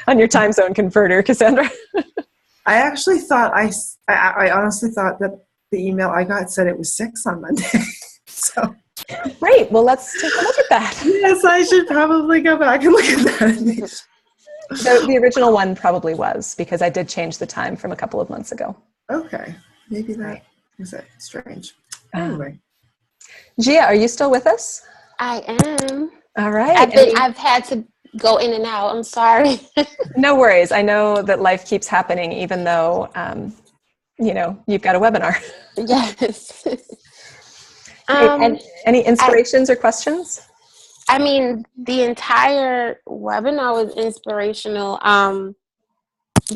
on your time zone converter, Cassandra. I actually thought, I honestly thought that the email I got said it was 6 on Monday. So. Great. Well, let's take a look at that. Yes, I should probably go back and look at that. The original one probably was, because I did change the time from a couple of months ago. Okay. Maybe that is it. Strange. Anyway. Gia, are you still with us? I am. All right. I've had to go in and out. I'm sorry. No worries. I know that life keeps happening, even though, you've got a webinar. Yes. Any inspirations or questions? I mean, the entire webinar was inspirational.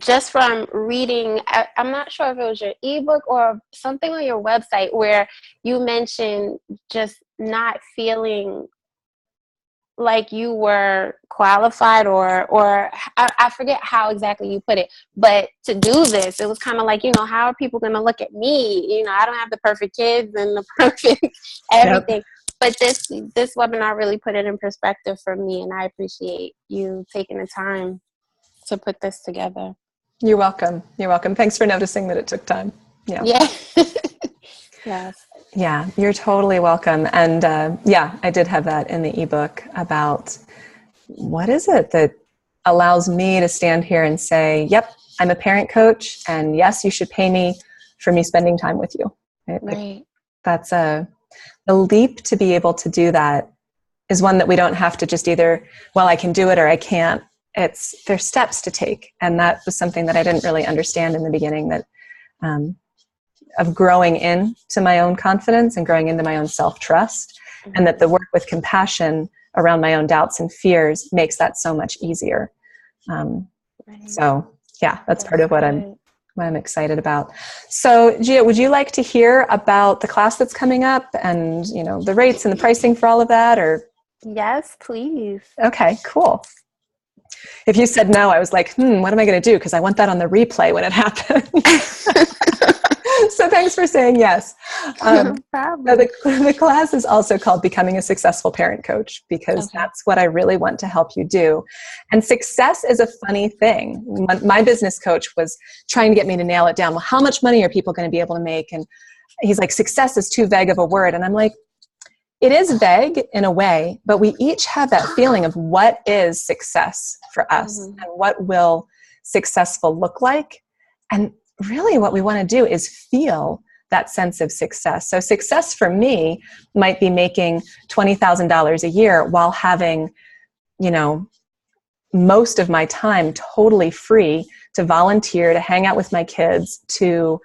Just from reading, I'm not sure if it was your ebook or something on your website where you mentioned just not feeling like you were qualified or I forget how exactly you put it, but to do this, it was kind of like, you know, how are people going to look at me? You know, I don't have the perfect kids and the perfect everything. Yep. But this webinar really put it in perspective for me, and I appreciate you taking the time to put this together. You're welcome. You're welcome. Thanks for noticing that it took time. Yeah. Yes. Yeah, you're totally welcome. And yeah, I did have that in the ebook about what is it that allows me to stand here and say, yep, I'm a parent coach, and yes, you should pay me for me spending time with you. Right? Right. That's a leap to be able to do that is one that we don't have to just either, well, I can do it or I can't. There's steps to take. And that was something that I didn't really understand in the beginning, that of growing into my own confidence and growing into my own self-trust, and that the work with compassion around my own doubts and fears makes that so much easier. So yeah, that's part of what I'm excited about. So Gia, would you like to hear about the class that's coming up and, you know, the rates and the pricing for all of that, or? Yes, please. Okay, cool. If you said no, I was like, what am I going to do? Because I want that on the replay when it happens. So thanks for saying yes. No problem. The class is also called Becoming a Successful Parent Coach, because that's what I really want to help you do. And success is a funny thing. My business coach was trying to get me to nail it down. Well, how much money are people going to be able to make? And he's like, success is too vague of a word. And I'm like, it is vague in a way, but we each have that feeling of what is success for us and what will successful look like. And really what we want to do is feel that sense of success. So success for me might be making $20,000 a year while having, you know, most of my time totally free to volunteer, to hang out with my kids, to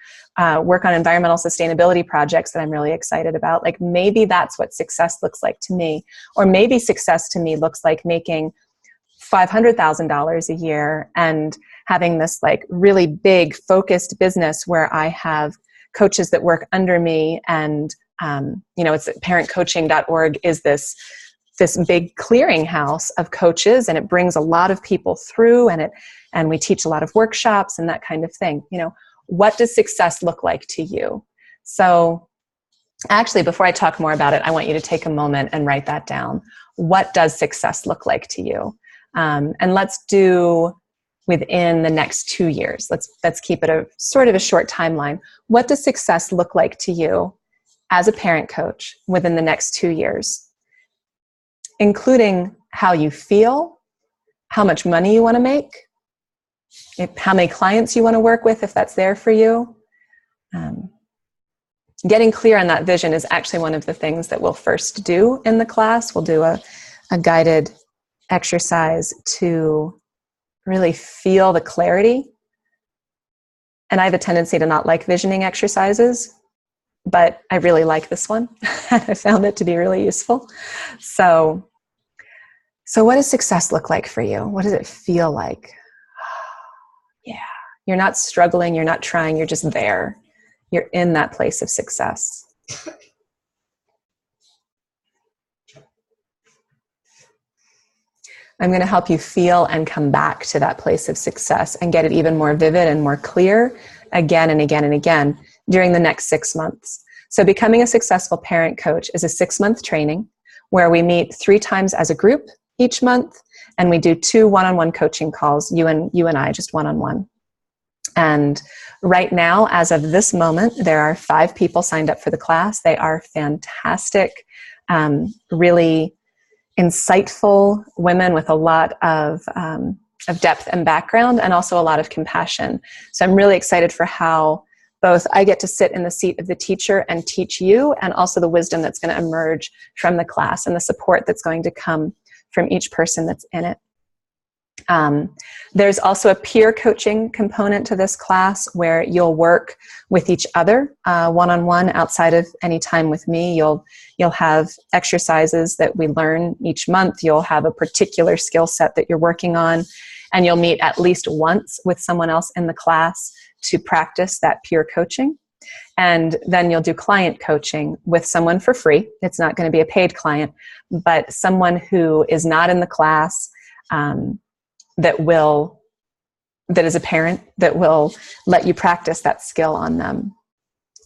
work on environmental sustainability projects that I'm really excited about. Like maybe that's what success looks like to me. Or maybe success to me looks like making $500,000 a year and having this like really big focused business where I have coaches that work under me. And, you know, it's parentcoaching.org is this big clearinghouse of coaches, and it brings a lot of people through, and we teach a lot of workshops and that kind of thing. You know, what does success look like to you? So actually, before I talk more about it, I want you to take a moment and write that down. What does success look like to you? And let's do within the next 2 years. Let's keep it a sort of a short timeline. What does success look like to you as a parent coach within the next 2 years? Including how you feel, how much money you want to make, how many clients you want to work with, if that's there for you. Getting clear on that vision is actually one of the things that we'll first do in the class. We'll do a guided exercise to really feel the clarity. And I have a tendency to not like visioning exercises, but I really like this one. I found it to be really useful. So what does success look like for you? What does it feel like? Yeah, you're not struggling, you're not trying, you're just there. You're in that place of success. I'm going to help you feel and come back to that place of success and get it even more vivid and more clear again and again and again during the next 6 months. So Becoming a Successful Parent Coach is a 6-month training where we meet 3 times as a group each month, and we do 2 one-on-one coaching calls, you and I, just one-on-one. And right now, as of this moment, there are 5 people signed up for the class. They are fantastic, really insightful women with a lot of depth and background, and also a lot of compassion. So I'm really excited for how both I get to sit in the seat of the teacher and teach you, and also the wisdom that's going to emerge from the class and the support that's going to come from each person that's in it. There's also a peer coaching component to this class where you'll work with each other one-on-one outside of any time with me. You'll have exercises that we learn each month. You'll have a particular skill set that you're working on, and you'll meet at least once with someone else in the class to practice that peer coaching. And then you'll do client coaching with someone for free. It's not going to be a paid client, but someone who is not in the class, that is a parent, that will let you practice that skill on them.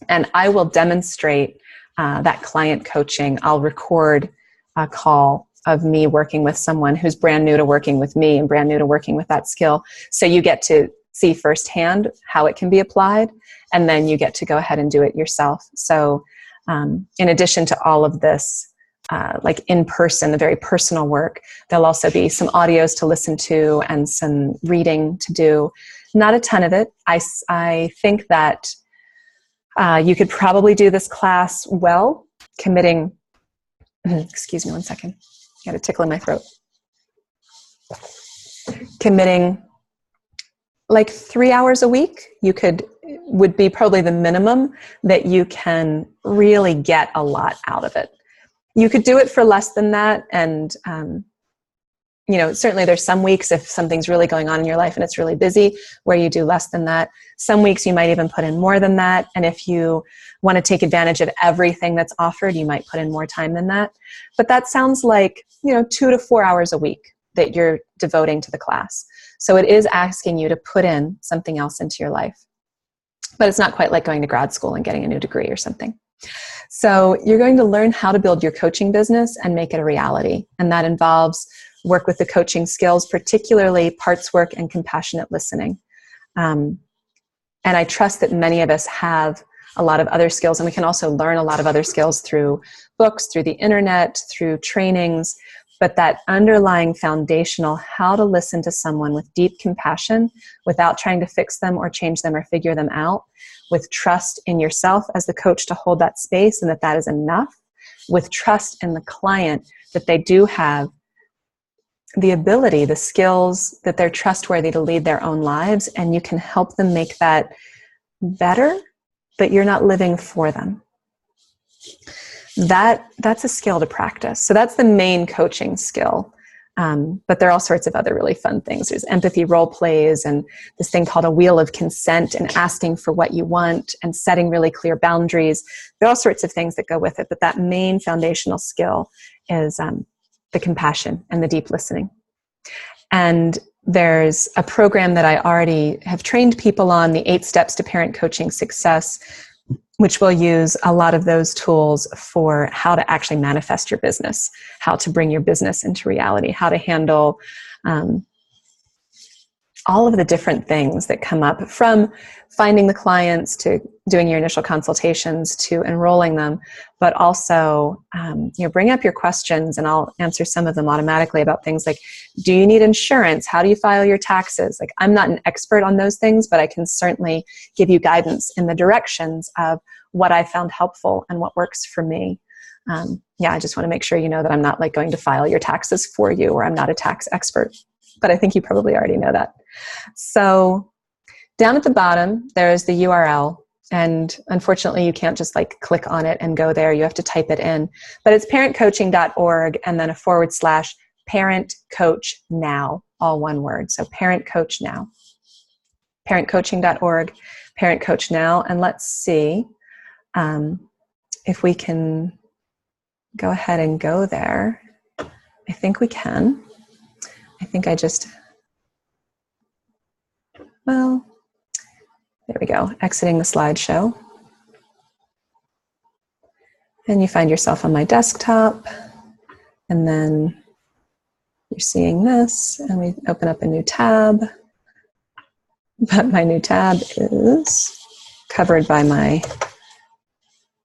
And I will demonstrate that client coaching. I'll record a call of me working with someone who's brand new to working with me and brand new to working with that skill. So you get to see firsthand how it can be applied, and then you get to go ahead and do it yourself. So in addition to all of this, like in person, the very personal work, there'll also be some audios to listen to and some reading to do. Not a ton of it. I think that you could probably do this class well, committing, excuse me one second, got a tickle in my throat. Committing like 3 hours a week, would be probably the minimum that you can really get a lot out of it. You could do it for less than that, and certainly there's some weeks, if something's really going on in your life and it's really busy, where you do less than that. Some weeks you might even put in more than that, and if you want to take advantage of everything that's offered, you might put in more time than that. But that sounds like 2 to 4 hours a week that you're devoting to the class. So it is asking you to put in something else into your life. But it's not quite like going to grad school and getting a new degree or something. So you're going to learn how to build your coaching business and make it a reality. And that involves work with the coaching skills, particularly parts work and compassionate listening. And I trust that many of us have a lot of other skills, and we can also learn a lot of other skills through books, through the internet, through trainings. But that underlying foundational, how to listen to someone with deep compassion without trying to fix them or change them or figure them out, with trust in yourself as the coach to hold that space and that is enough, with trust in the client that they do have the ability, the skills, that they're trustworthy to lead their own lives, and you can help them make that better, but you're not living for them. That's a skill to practice. So that's the main coaching skill. But there are all sorts of other really fun things. There's empathy role plays and this thing called a wheel of consent, and asking for what you want and setting really clear boundaries. There are all sorts of things that go with it. But that main foundational skill is the compassion and the deep listening. And there's a program that I already have trained people on, the 8 Steps to Parent Coaching Success, which will use a lot of those tools for how to actually manifest your business, how to bring your business into reality, how to handle all of the different things that come up, from finding the clients to doing your initial consultations to enrolling them, but also bring up your questions and I'll answer some of them automatically about things like, do you need insurance? How do you file your taxes? Like, I'm not an expert on those things, but I can certainly give you guidance in the directions of what I found helpful and what works for me. I just want to make sure you know that I'm not like going to file your taxes for you, or I'm not a tax expert. But I think you probably already know that. So down at the bottom, there's the URL. And unfortunately, you can't just like click on it and go there. You have to type it in. But it's parentcoaching.org and then / parent coach now, all one word. So parent coach now. Parentcoaching.org, parent coach now. And let's see if we can go ahead and go there. I think we can. I think there we go, exiting the slideshow. And you find yourself on my desktop, and then you're seeing this, and we open up a new tab. But my new tab is covered by my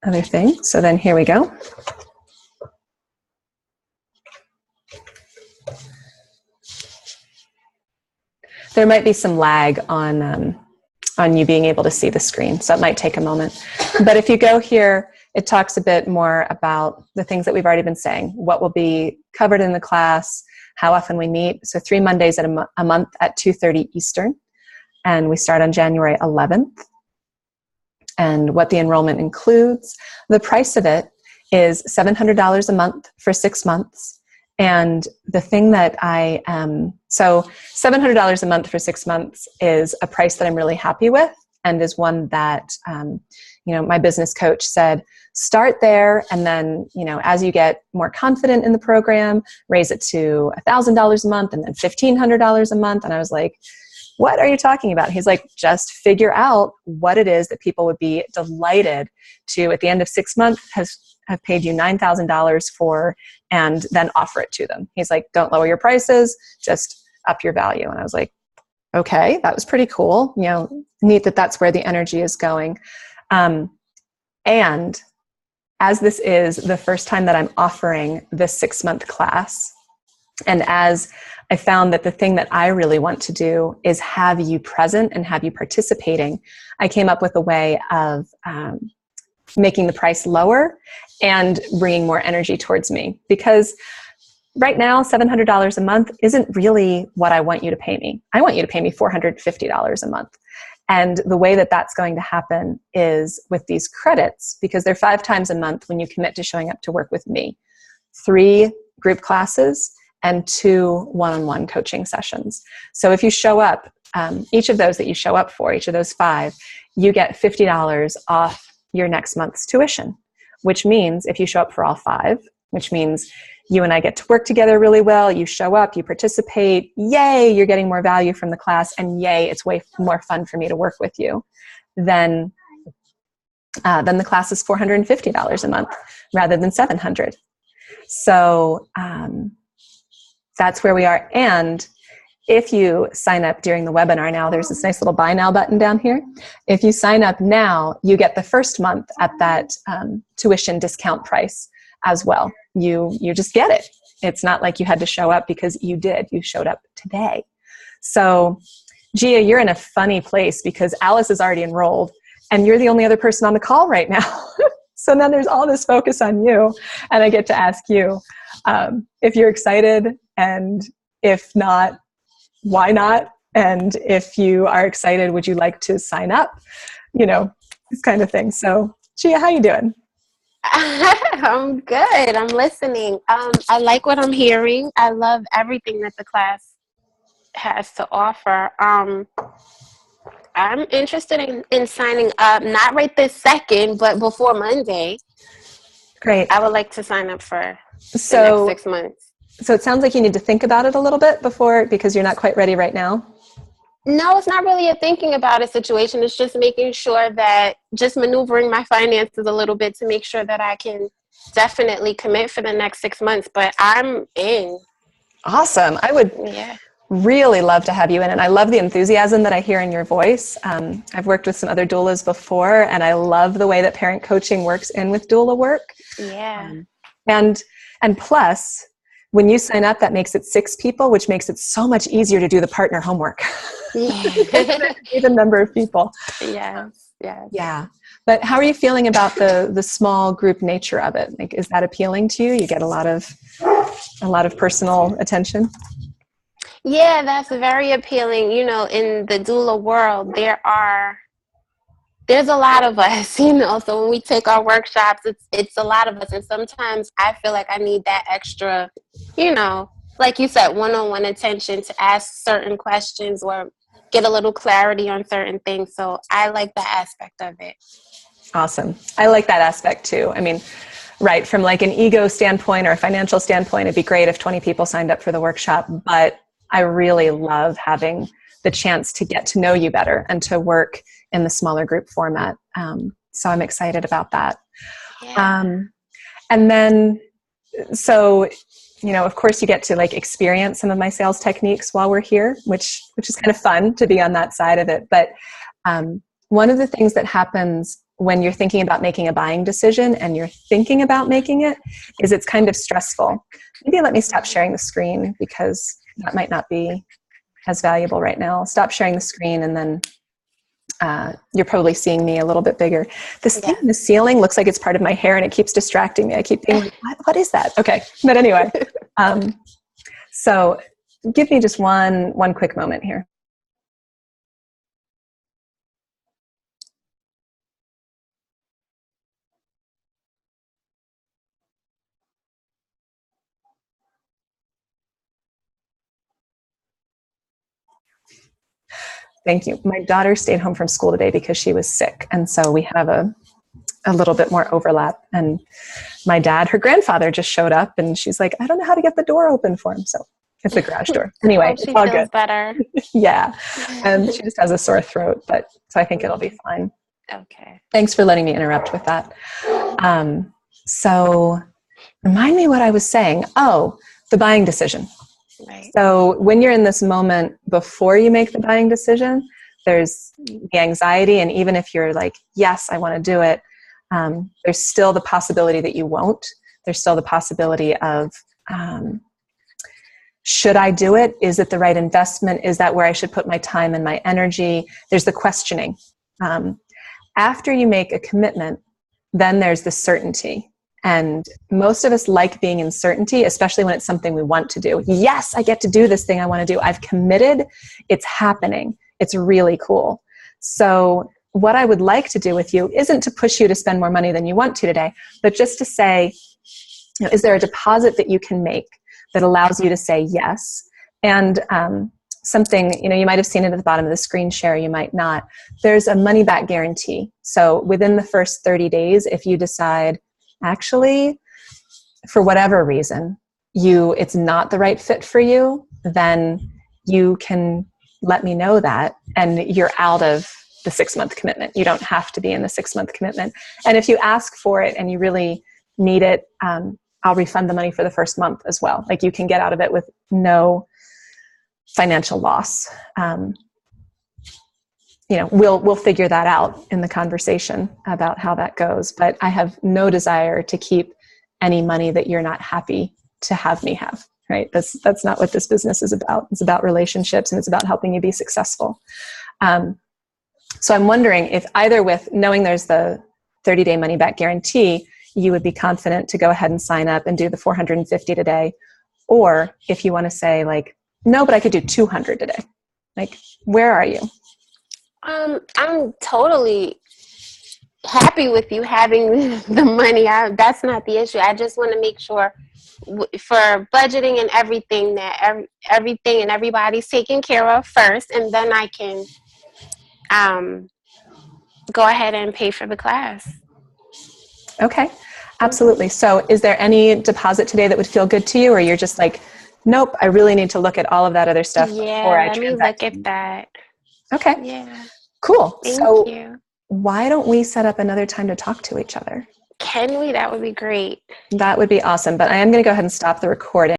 other thing. So then here we go. There might be some lag on you being able to see the screen, so it might take a moment. But if you go here, it talks a bit more about the things that we've already been saying, what will be covered in the class, how often we meet. So 3 Mondays at a month at 2:30 Eastern, and we start on January 11th. And what the enrollment includes, the price of it is $700 a month for 6 months. And the thing that so $700 a month for 6 months is a price that I'm really happy with. and is one that, my business coach said, start there. And then, as you get more confident in the program, raise it to $1,000 a month and then $1,500 a month. And I was like, what are you talking about? He's like, just figure out what it is that people would be delighted to, at the end of 6 months, have paid you $9,000 for, and then offer it to them. He's like, don't lower your prices, just up your value. And I was like, okay, that was pretty cool. Neat that that's where the energy is going. And as this is the first time that I'm offering this 6-month class, and as I found that the thing that I really want to do is have you present and have you participating, I came up with a way of making the price lower and bringing more energy towards me. Because right now, $700 a month isn't really what I want you to pay me. I want you to pay me $450 a month. And the way that that's going to happen is with these credits, because they're 5 times a month when you commit to showing up to work with me. 3 group classes and 2 one-on-one coaching sessions. So if you show up, each of those that you show up for, each of those 5, you get $50 off your next month's tuition, which means if you show up for all 5, which means you and I get to work together really well, you show up, you participate, yay, you're getting more value from the class, and yay, it's way more fun for me to work with you, then the class is $450 a month rather than $700. So that's where we are. And if you sign up during the webinar now, there's this nice little buy now button down here. If you sign up now, you get the first month at that tuition discount price as well. You just get it. It's not like you had to show up because you did. You showed up today. So Gia, you're in a funny place because Alice is already enrolled and you're the only other person on the call right now. So then there's all this focus on you, and I get to ask you if you're excited, and if not, why not? And if you are excited, would you like to sign up? This kind of thing. So Gia, how you doing? I'm good. I'm listening. I like what I'm hearing. I love everything that the class has to offer. I'm interested in signing up, not right this second, but before Monday. Great. I would like to sign up for the next 6 months. So it sounds like you need to think about it a little bit before, because you're not quite ready right now. No, it's not really a thinking about it situation. It's just making sure that, just maneuvering my finances a little bit to make sure that I can definitely commit for the next 6 months. But I'm in. Awesome. I would really love to have you in. And I love the enthusiasm that I hear in your voice. I've worked with some other doulas before, and I love the way that parent coaching works in with doula work. Yeah. And plus, when you sign up, that makes it 6 people, which makes it so much easier to do the partner homework. Yeah. Even number of people. Yes. Yeah. But how are you feeling about the small group nature of it? Like, is that appealing to you? You get a lot of personal attention? Yeah, that's very appealing. In the doula world, there's a lot of us, so when we take our workshops, it's a lot of us. And sometimes I feel like I need that extra, like you said, one-on-one attention to ask certain questions or get a little clarity on certain things. So I like that aspect of it. Awesome. I like that aspect too. I mean, right, from like an ego standpoint or a financial standpoint, it'd be great if 20 people signed up for the workshop, but I really love having the chance to get to know you better and to work in the smaller group format. So I'm excited about that. Yeah. And then, so, of course you get to like experience some of my sales techniques while we're here, which is kind of fun to be on that side of it. But one of the things that happens when you're thinking about making a buying decision and you're thinking about making it is it's kind of stressful. Maybe let me stop sharing the screen because that might not be as valuable right now. I'll stop sharing the screen, and then you're probably seeing me a little bit bigger. This thing in the ceiling looks like it's part of my hair, and it keeps distracting me. I keep being like, what is that? Okay. But anyway, so give me just one quick moment here. Thank you. My daughter stayed home from school today because she was sick. And so we have a little bit more overlap. And my dad, her grandfather, just showed up and she's like, I don't know how to get the door open for him. So it's a garage door. Anyway, Hope it's she all feels good. better. Yeah. And she just has a sore throat, but so I think it'll be fine. Okay. Thanks for letting me interrupt with that. So remind me what I was saying. Oh, the buying decision. Right. So when you're in this moment before you make the buying decision, there's the anxiety. And even if you're like, yes, I want to do it, there's still the possibility that you won't. There's still the possibility of, should I do it? Is it the right investment? Is that where I should put my time and my energy? There's the questioning. After you make a commitment, then there's the certainty. And most of us like being in certainty, especially when it's something we want to do. Yes, I get to do this thing I want to do. I've committed. It's happening. It's really cool. So what I would like to do with you isn't to push you to spend more money than you want to today, but just to say, is there a deposit that you can make that allows you to say yes? And something, you might have seen it at the bottom of the screen share, you might not. There's a money back guarantee. So within the first 30 days, if you decide, actually, for whatever reason, it's not the right fit for you, then you can let me know that, and you're out of the 6-month commitment. You don't have to be in the 6-month commitment. And if you ask for it and you really need it, I'll refund the money for the first month as well. Like, you can get out of it with no financial loss. We'll figure that out in the conversation about how that goes. But I have no desire to keep any money that you're not happy to have me have, right? That's not what this business is about. It's about relationships, and it's about helping you be successful. So I'm wondering if either with knowing there's the 30-day money back guarantee, you would be confident to go ahead and sign up and do the 450 today, or if you want to say like, no, but I could do 200 today. Like, where are you? I'm totally happy with you having the money. That's not the issue. I just want to make sure for budgeting and everything that everything and everybody's taken care of first, and then I can go ahead and pay for the class. Okay, absolutely. So is there any deposit today that would feel good to you, or you're just like, nope, I really need to look at all of that other stuff before I let me transact? look at that. Okay. Yeah. Cool. Thank you. Why don't we set up another time to talk to each other? Can we? That would be great. That would be awesome. But I am going to go ahead and stop the recording.